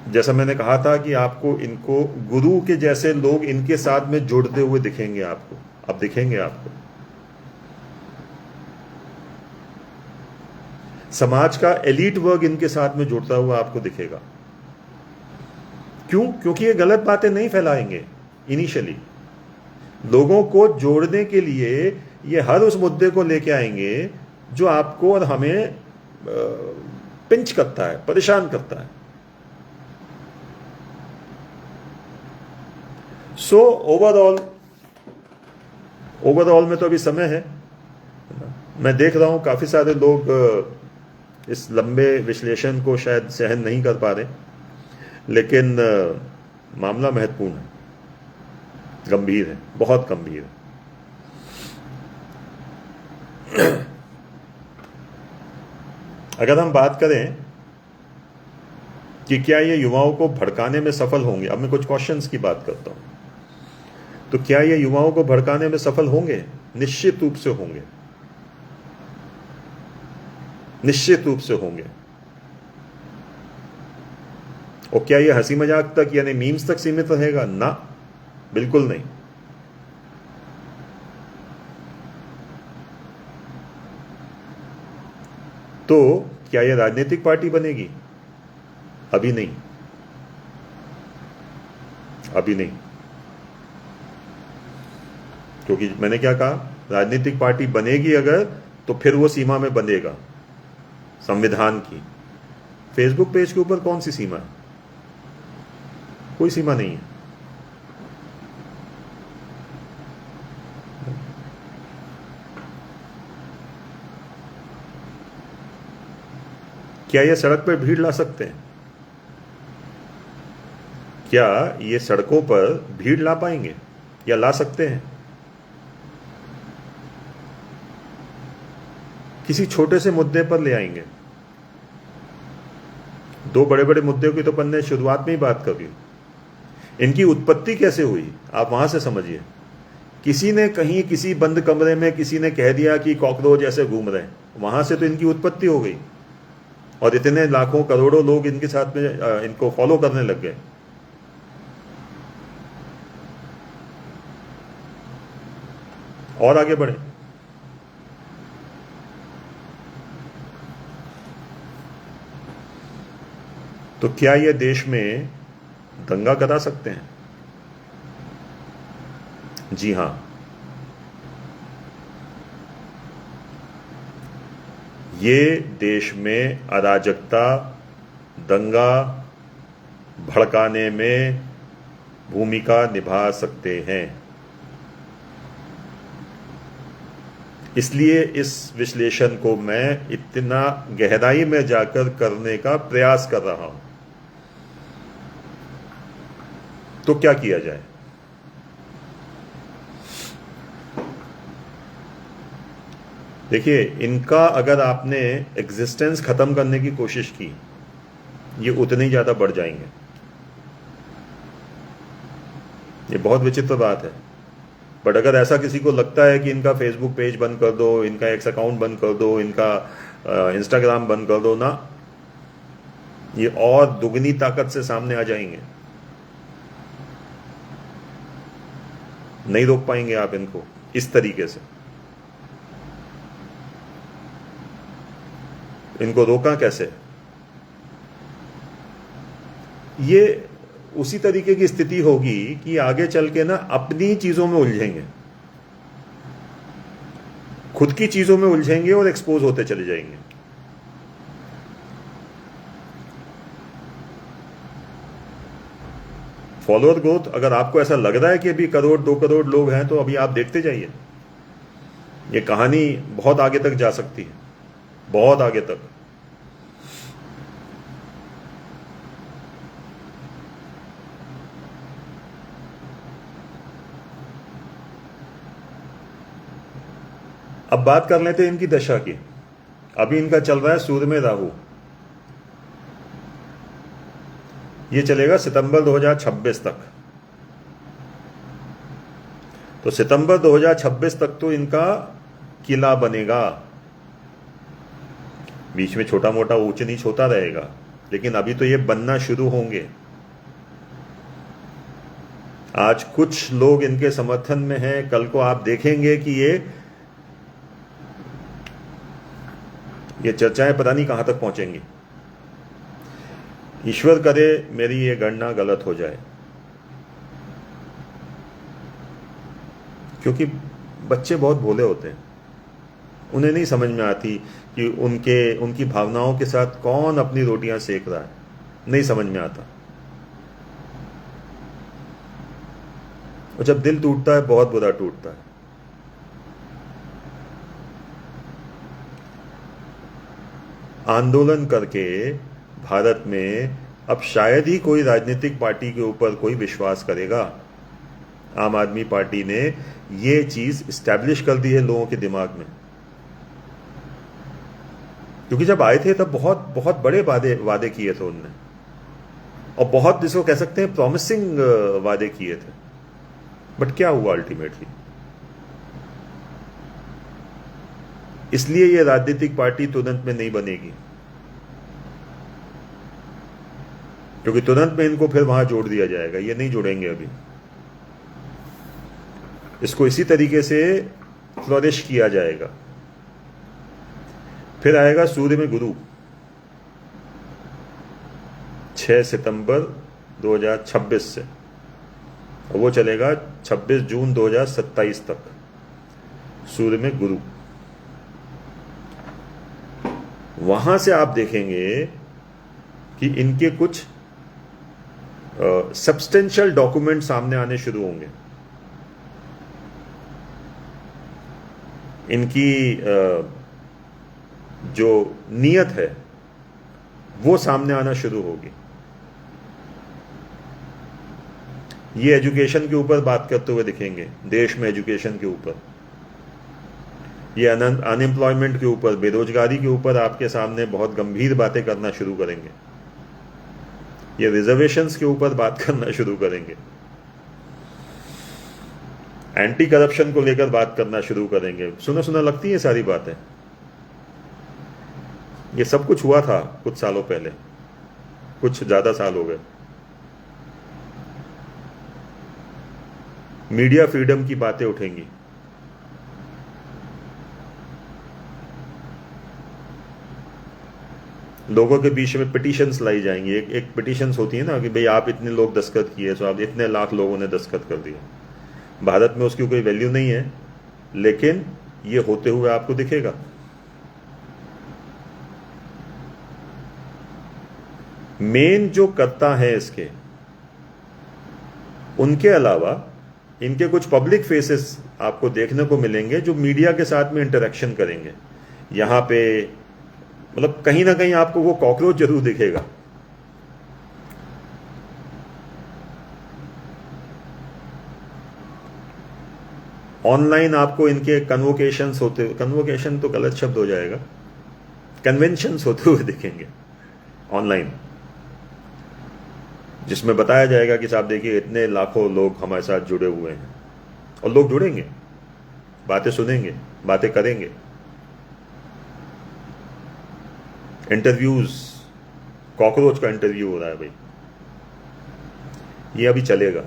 S1: जैसा मैंने कहा था कि आपको इनको गुरु के जैसे लोग इनके साथ में जुड़ते हुए दिखेंगे आपको, अब दिखेंगे आपको। समाज का एलीट वर्ग इनके साथ में जुड़ता हुआ आपको दिखेगा। क्यों? क्योंकि ये गलत बातें नहीं फैलाएंगे। इनिशियली लोगों को जोड़ने के लिए ये हर उस मुद्दे को लेके आएंगे जो आपको और हमें पिंच करता है, परेशान करता है। सो ओवरऑल में तो अभी समय है। मैं देख रहा हूं काफी सारे लोग इस लंबे विश्लेषण को शायद सहन नहीं कर पा रहे, लेकिन मामला महत्वपूर्ण है, गंभीर है, बहुत गंभीर है। अगर हम बात करें कि क्या ये युवाओं को भड़काने में सफल होंगे, अब मैं कुछ क्वेश्चंस की बात करता हूं, तो क्या ये युवाओं को भड़काने में सफल होंगे? निश्चित रूप से होंगे, निश्चित रूप से होंगे। और क्या ये हंसी मजाक तक यानी मीम्स तक सीमित रहेगा? ना, बिल्कुल नहीं। तो क्या ये राजनीतिक पार्टी बनेगी? अभी नहीं, अभी नहीं। क्योंकि मैंने क्या कहा, राजनीतिक पार्टी बनेगी अगर, तो फिर वो सीमा में बंधेगा संविधान की। फेसबुक पेज के ऊपर कौन सी सीमा है? कोई सीमा नहीं है। क्या ये सड़क पर भीड़ ला सकते हैं? क्या ये सड़कों पर भीड़ ला पाएंगे या ला सकते हैं? किसी छोटे से मुद्दे पर ले आएंगे। दो बड़े बड़े मुद्दों की तो अपन ने शुरुआत में ही बात कर दी। इनकी उत्पत्ति कैसे हुई आप वहां से समझिए। किसी ने कहीं किसी बंद कमरे में किसी ने कह दिया कि कॉकरोच ऐसे घूम रहे हैं, वहां से तो इनकी उत्पत्ति हो गई और इतने लाखों करोड़ों लोग इनके साथ में इनको फॉलो करने लग गए। और आगे बढ़े, तो क्या ये देश में दंगा करा सकते हैं? जी हां, ये देश में अराजकता, दंगा भड़काने में भूमिका निभा सकते हैं। इसलिए इस विश्लेषण को मैं इतना गहराई में जाकर करने का प्रयास कर रहा हूं। तो क्या किया जाए? देखिए, इनका अगर आपने एग्जिस्टेंस खत्म करने की कोशिश की, ये उतने ही ज्यादा बढ़ जाएंगे। ये बहुत विचित्र बात है। बट अगर ऐसा किसी को लगता है कि इनका फेसबुक पेज बंद कर दो, इनका एक्स अकाउंट बंद कर दो, इनका इंस्टाग्राम बंद कर दो ना, ये और दुगनी ताकत से सामने आ जाएंगे। नहीं रोक पाएंगे आप इनको इस तरीके से। इनको रोका कैसे? ये उसी तरीके की स्थिति होगी कि आगे चल के ना अपनी चीजों में उलझेंगे, खुद की चीजों में उलझेंगे और एक्सपोज होते चले जाएंगे। फॉलोअर ग्रोथ, अगर आपको ऐसा लग रहा है कि अभी 1-2 करोड़ लोग हैं, तो अभी आप देखते जाइए, ये कहानी बहुत आगे तक जा सकती है, बहुत आगे तक। अब बात कर लेते हैं इनकी दशा की। अभी इनका चल रहा है सूर्य में राहु। ये चलेगा सितंबर 2026 तक। तो सितंबर 2026 तक तो इनका किला बनेगा। बीच में छोटा मोटा ऊंच नीच होता रहेगा, लेकिन अभी तो ये बनना शुरू होंगे। आज कुछ लोग इनके समर्थन में हैं, कल को आप देखेंगे कि ये चर्चाएं पता नहीं कहां तक पहुंचेंगी। ईश्वर करे मेरी ये गणना गलत हो जाए, क्योंकि बच्चे बहुत भोले होते हैं, उन्हें नहीं समझ में आती कि उनकी भावनाओं के साथ कौन अपनी रोटियां सेक रहा है, नहीं समझ में आता। और जब दिल टूटता है, बहुत बुरा टूटता है। आंदोलन करके भारत में अब शायद ही कोई राजनीतिक पार्टी के ऊपर कोई विश्वास करेगा। आम आदमी पार्टी ने ये चीज स्टैब्लिश कर दी है लोगों के दिमाग में, क्योंकि जब आए थे तब बहुत बहुत बड़े वादे किए थे उनने, और बहुत जिसको कह सकते हैं प्रॉमिसिंग वादे किए थे। बट क्या हुआ अल्टीमेटली? इसलिए ये राजनीतिक पार्टी तुरंत में नहीं बनेगी, क्योंकि तुरंत में इनको फिर वहां जोड़ दिया जाएगा। ये नहीं जुड़ेंगे अभी, इसको इसी तरीके से फ्लोरिश किया जाएगा। फिर आएगा सूर्य में गुरु 6 सितंबर 2026 से, और वो चलेगा 26 जून 2027 तक। सूर्य में गुरु, वहां से आप देखेंगे कि इनके कुछ सब्सटेंशियल डॉक्यूमेंट सामने आने शुरू होंगे। इनकी जो नीयत है वो सामने आना शुरू होगी। ये एजुकेशन के ऊपर बात करते हुए दिखेंगे, देश में एजुकेशन के ऊपर, ये अनएम्प्लॉयमेंट के ऊपर, बेरोजगारी के ऊपर आपके सामने बहुत गंभीर बातें करना शुरू करेंगे। ये रिजर्वेशंस के ऊपर बात करना शुरू करेंगे, एंटी करप्शन को लेकर बात करना शुरू करेंगे। सुना सुना लगती है सारी बातें। ये सब कुछ हुआ था कुछ सालों पहले, कुछ ज्यादा साल हो गए। मीडिया फ्रीडम की बातें उठेंगी, लोगों के बीच में पिटीशंस लाई जाएंगी। एक पिटीशंस होती है ना कि भाई आप इतने लोग दस्तखत किए, तो आप इतने लाख लोगों ने दस्तखत कर दिए। भारत में उसकी कोई वैल्यू नहीं है, लेकिन ये होते हुए आपको दिखेगा। मेन जो कर्ता है इसके, उनके अलावा इनके कुछ पब्लिक फेसेस आपको देखने को मिलेंगे जो मीडिया के साथ में इंटरेक्शन करेंगे। यहां पे मतलब कहीं ना कहीं आपको वो कॉकरोच जरूर दिखेगा। ऑनलाइन आपको इनके कन्वोकेशंस होते, कन्वोकेशन तो गलत शब्द हो जाएगा, कन्वेंशंस होते हुए दिखेंगे ऑनलाइन, जिसमें बताया जाएगा कि साहब देखिए इतने लाखों लोग हमारे साथ जुड़े हुए हैं, और लोग जुड़ेंगे, बातें सुनेंगे, बातें करेंगे। इंटरव्यूज, कॉकरोच का इंटरव्यू हो रहा है भाई, ये अभी चलेगा।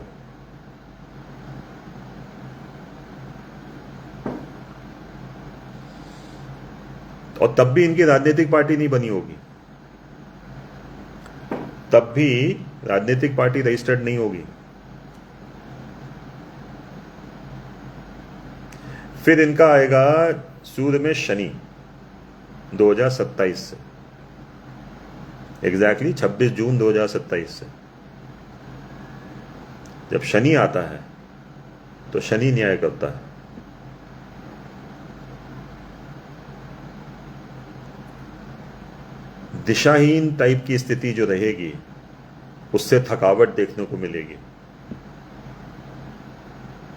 S1: और तब भी इनकी राजनीतिक पार्टी नहीं बनी होगी, तब भी राजनीतिक पार्टी रजिस्टर्ड नहीं होगी। फिर इनका आएगा सूर्य में शनि 2027 से, एग्जैक्टली 26 जून 2027 से। जब शनि आता है तो शनि न्याय करता है। दिशाहीन टाइप की स्थिति जो रहेगी, उससे थकावट देखने को मिलेगी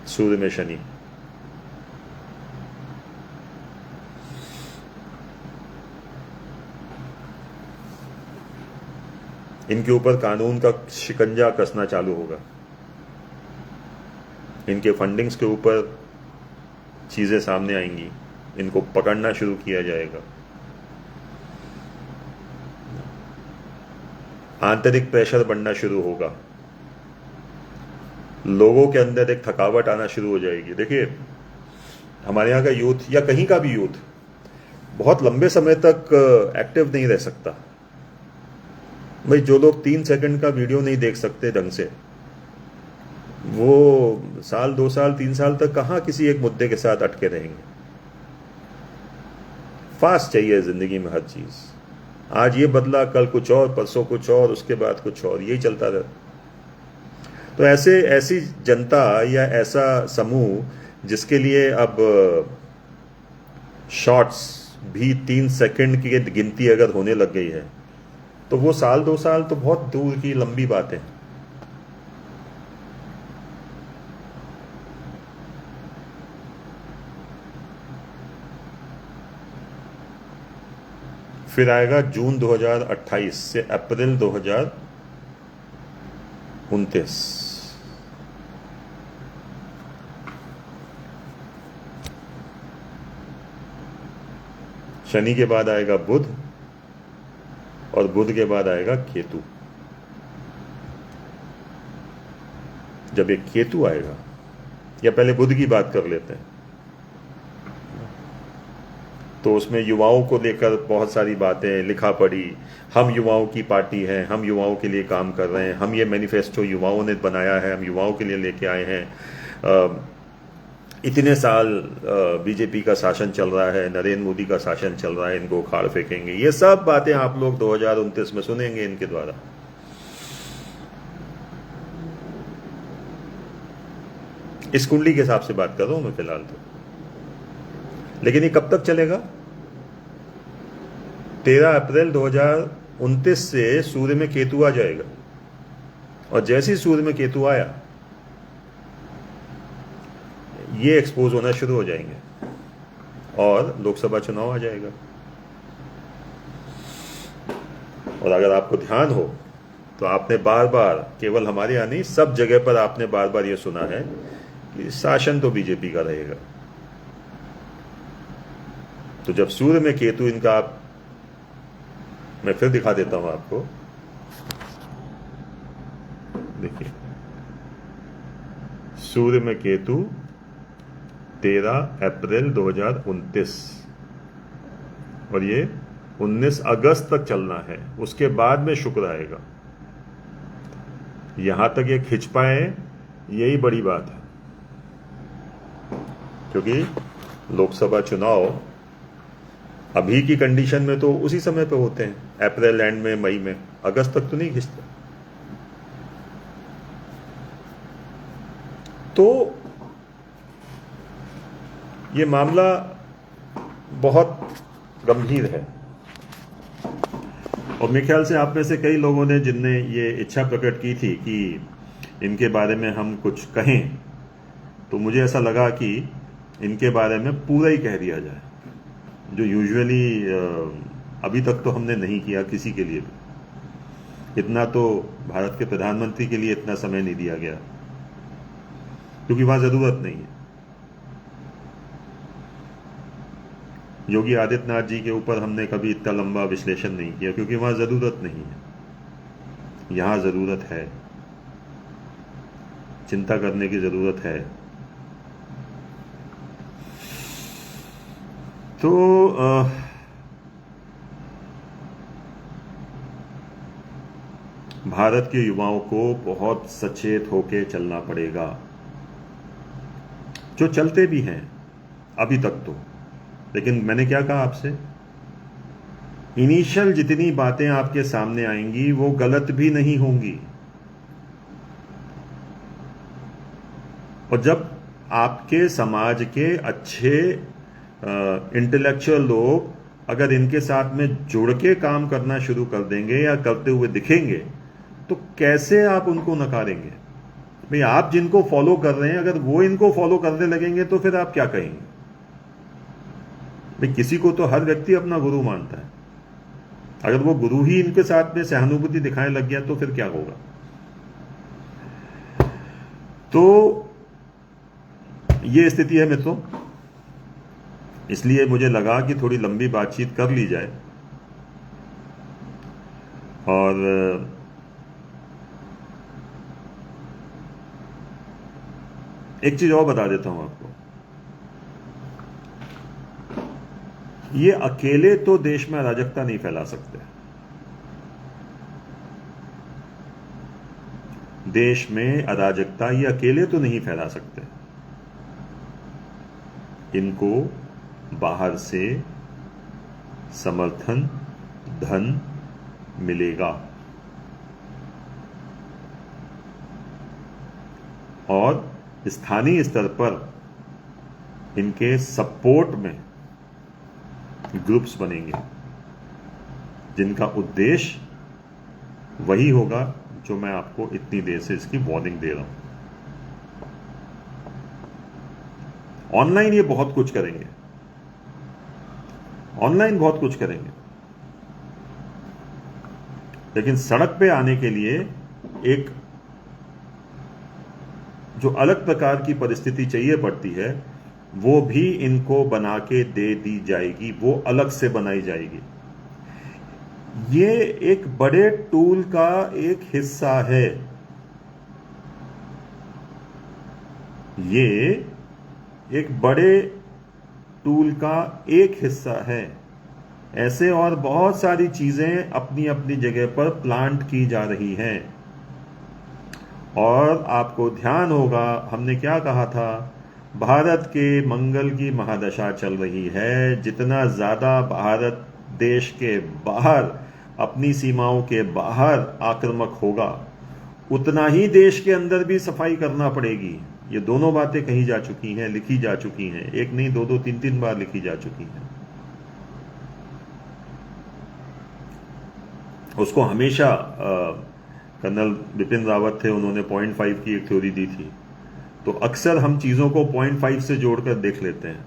S1: सूर्य में शनि। इनके ऊपर कानून का शिकंजा कसना चालू होगा, इनके फंडिंग्स के ऊपर चीजें सामने आएंगी, इनको पकड़ना शुरू किया जाएगा। आंतरिक प्रेशर बढ़ना शुरू होगा, लोगों के अंदर एक थकावट आना शुरू हो जाएगी। देखिए हमारे यहाँ का यूथ या कहीं का भी यूथ बहुत लंबे समय तक एक्टिव नहीं रह सकता भाई। जो लोग 3 सेकंड का वीडियो नहीं देख सकते ढंग से, वो साल 2 साल 3 साल तक कहां किसी एक मुद्दे के साथ अटके रहेंगे। फास्ट चाहिए जिंदगी में हर चीज। आज ये बदला, कल कुछ और, परसों कुछ और, उसके बाद कुछ और, यही चलता रहा। तो ऐसी जनता या ऐसा समूह जिसके लिए अब शॉर्ट्स भी 3 सेकंड की गिनती अगर होने लग गई है, तो वो साल 2 साल तो बहुत दूर की लंबी बात है। फिर आएगा जून 2028 से अप्रैल 2029। शनि के बाद आएगा बुध, और बुध के बाद आएगा केतु। जब एक केतु आएगा, या पहले बुध की बात कर लेते हैं, तो उसमें युवाओं को लेकर बहुत सारी बातें लिखा पड़ी। हम युवाओं की पार्टी हैं, हम युवाओं के लिए काम कर रहे हैं, हम ये मैनिफेस्टो युवाओं ने बनाया है, हम युवाओं के लिए लेके आए हैं। इतने साल बीजेपी का शासन चल रहा है, नरेंद्र मोदी का शासन चल रहा है, इनको उखाड़ फेंकेंगे। ये सब बातें आप लोग 2029 में सुनेंगे इनके द्वारा। इस कुंडली के हिसाब से बात कर रहा हूं मैं फिलहाल तो। लेकिन ये कब तक चलेगा? 13 अप्रैल 2029 से सूर्य में केतु आ जाएगा, और जैसे ही सूर्य में केतु आया, ये एक्सपोज होना शुरू हो जाएंगे और लोकसभा चुनाव आ जाएगा। और अगर आपको ध्यान हो तो आपने बार बार, केवल हमारे यहाँ नहीं, सब जगह पर आपने बार बार ये सुना है कि शासन तो बीजेपी का रहेगा। तो जब सूर्य में केतु इनका, मैं फिर दिखा देता हूं आपको, देखिए सूर्य में केतु 13 अप्रैल 2029, और ये 19 अगस्त तक चलना है। उसके बाद में शुक्र आएगा। यहां तक ये खिंच पाए, यही बड़ी बात है, क्योंकि लोकसभा चुनाव अभी की कंडीशन में तो उसी समय पे होते हैं, अप्रैल एंड में, मई में। अगस्त तक तो नहीं खिंचते। तो ये मामला बहुत गंभीर है, और मेरे ख्याल से आप में से कई लोगों ने, जिनने ये इच्छा प्रकट की थी कि इनके बारे में हम कुछ कहें, तो मुझे ऐसा लगा कि इनके बारे में पूरा ही कह दिया जाए, जो यूजुअली अभी तक तो हमने नहीं किया किसी के लिए भी। इतना तो भारत के प्रधानमंत्री के लिए इतना समय नहीं दिया गया, क्योंकि वहां जरूरत नहीं है। योगी आदित्यनाथ जी के ऊपर हमने कभी इतना लंबा विश्लेषण नहीं किया, क्योंकि वहां जरूरत नहीं है। यहां जरूरत है, चिंता करने की जरूरत है। तो भारत के युवाओं को बहुत सचेत होकर चलना पड़ेगा, जो चलते भी हैं अभी तक तो। लेकिन मैंने क्या कहा आपसे, इनिशियल जितनी बातें आपके सामने आएंगी वो गलत भी नहीं होंगी, और जब आपके समाज के अच्छे इंटेलेक्चुअल लोग अगर इनके साथ में जुड़ के काम करना शुरू कर देंगे या करते हुए दिखेंगे, तो कैसे आप उनको नकारेंगे? भाई, आप जिनको फॉलो कर रहे हैं अगर वो इनको फॉलो करने लगेंगे तो फिर आप क्या कहेंगे? भाई, किसी को तो हर व्यक्ति अपना गुरु मानता है। अगर वो गुरु ही इनके साथ में सहानुभूति दिखाने लग गया तो फिर क्या होगा? तो ये स्थिति है मित्रों। इसलिए मुझे लगा कि थोड़ी लंबी बातचीत कर ली जाए। और एक चीज और बता देता हूं आपको, ये अकेले तो देश में अराजकता नहीं फैला सकते। देश में अराजकता ये अकेले तो नहीं फैला सकते। इनको बाहर से समर्थन, धन मिलेगा, और स्थानीय स्तर पर इनके सपोर्ट में ग्रुप्स बनेंगे, जिनका उद्देश्य वही होगा जो मैं आपको इतनी देर से इसकी वार्निंग दे रहा हूं। ऑनलाइन ये बहुत कुछ करेंगे, ऑनलाइन बहुत कुछ करेंगे, लेकिन सड़क पे आने के लिए एक जो अलग प्रकार की परिस्थिति चाहिए पड़ती है, वो भी इनको बना के दे दी जाएगी, वो अलग से बनाई जाएगी। ये एक बड़े टूल का एक हिस्सा है। ये एक बड़े टूल का एक हिस्सा है। ऐसे और बहुत सारी चीजें अपनी अपनी जगह पर प्लांट की जा रही हैं। और आपको ध्यान होगा, हमने क्या कहा था, भारत के मंगल की महादशा चल रही है। जितना ज्यादा भारत देश के बाहर, अपनी सीमाओं के बाहर आक्रामक होगा, उतना ही देश के अंदर भी सफाई करना पड़ेगी। ये दोनों बातें कही जा चुकी हैं, लिखी जा चुकी हैं, एक नहीं, दो दो तीन तीन बार लिखी जा चुकी हैं। उसको हमेशा कर्नल बिपिन रावत थे, उन्होंने 0.5 की एक थ्योरी दी थी। तो अक्सर हम चीजों को 0.5 से जोड़कर देख लेते हैं,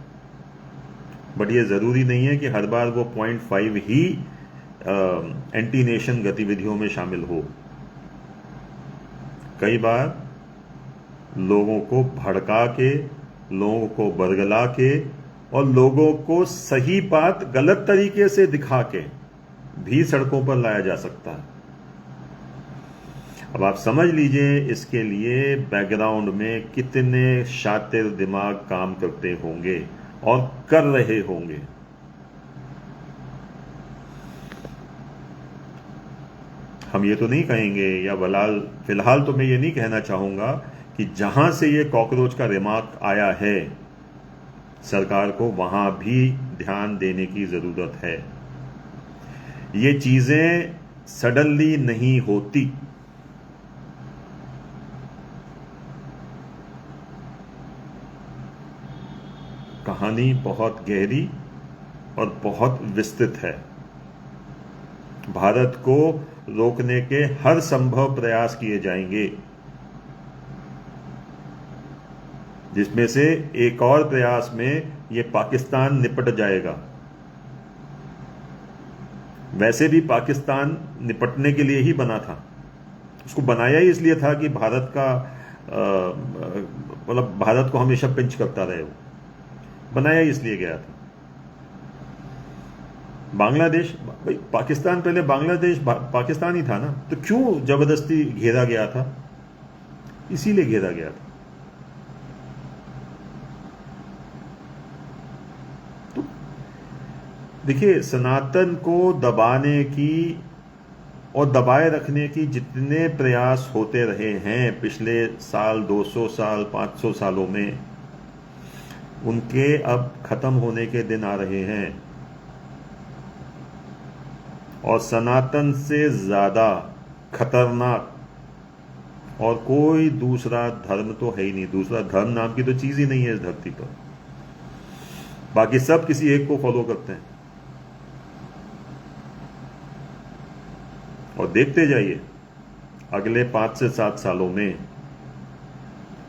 S1: बट ये जरूरी नहीं है कि हर बार वो 0.5 ही एंटी नेशन गतिविधियों में शामिल हो। कई बार लोगों को भड़का के, लोगों को बरगला के, और लोगों को सही बात गलत तरीके से दिखा के भी सड़कों पर लाया जा सकता है। अब आप समझ लीजिए इसके लिए बैकग्राउंड में कितने शातिर दिमाग काम करते होंगे और कर रहे होंगे। हम ये तो नहीं कहेंगे, या फिलहाल तो मैं ये नहीं कहना चाहूंगा कि जहां से ये कॉकरोच का रिमार्क आया है, सरकार को वहां भी ध्यान देने की जरूरत है। ये चीजें सडनली नहीं होती। कहानी बहुत गहरी और बहुत विस्तृत है। भारत को रोकने के हर संभव प्रयास किए जाएंगे। जिसमें से एक और प्रयास में ये पाकिस्तान निपट जाएगा। वैसे भी पाकिस्तान निपटने के लिए ही बना था, उसको बनाया ही इसलिए था कि भारत का मतलब भारत को हमेशा पिंच करता रहे, वो बनाया ही इसलिए गया था। बांग्लादेश, भाई पाकिस्तान पहले बांग्लादेश पाकिस्तान ही था ना, तो क्यों जबरदस्ती घेरा गया था? इसीलिए घेरा गया था। तो देखिए, सनातन को दबाने की और दबाए रखने की जितने प्रयास होते रहे हैं पिछले साल, 200 साल, 500 सालों में, उनके अब खत्म होने के दिन आ रहे हैं। और सनातन से ज्यादा खतरनाक और कोई दूसरा धर्म तो है ही नहीं। दूसरा धर्म नाम की तो चीज ही नहीं है इस धरती पर। बाकी सब किसी एक को फॉलो करते हैं। और देखते जाइए अगले 5 से 7 सालों में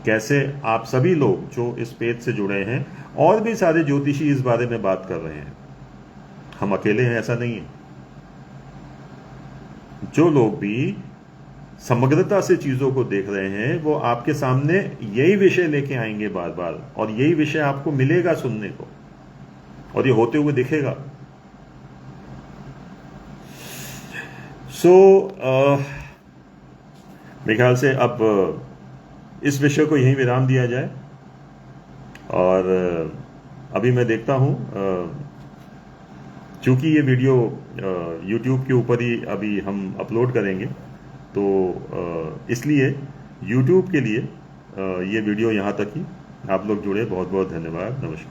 S1: कैसे आप सभी लोग जो इस पेज से जुड़े हैं, और भी सारे ज्योतिषी इस बारे में बात कर रहे हैं। हम अकेले हैं ऐसा नहीं है। जो लोग भी समग्रता से चीजों को देख रहे हैं वो आपके सामने यही विषय लेके आएंगे बार बार, और यही विषय आपको मिलेगा सुनने को, और ये होते हुए दिखेगा। मेरे ख्याल से अब इस विषय को यहीं विराम दिया जाए। और अभी मैं देखता हूं, चूंकि ये वीडियो YouTube के ऊपर ही अभी हम अपलोड करेंगे, तो इसलिए YouTube के लिए ये वीडियो यहाँ तक ही। आप लोग जुड़े, बहुत बहुत धन्यवाद, नमस्कार।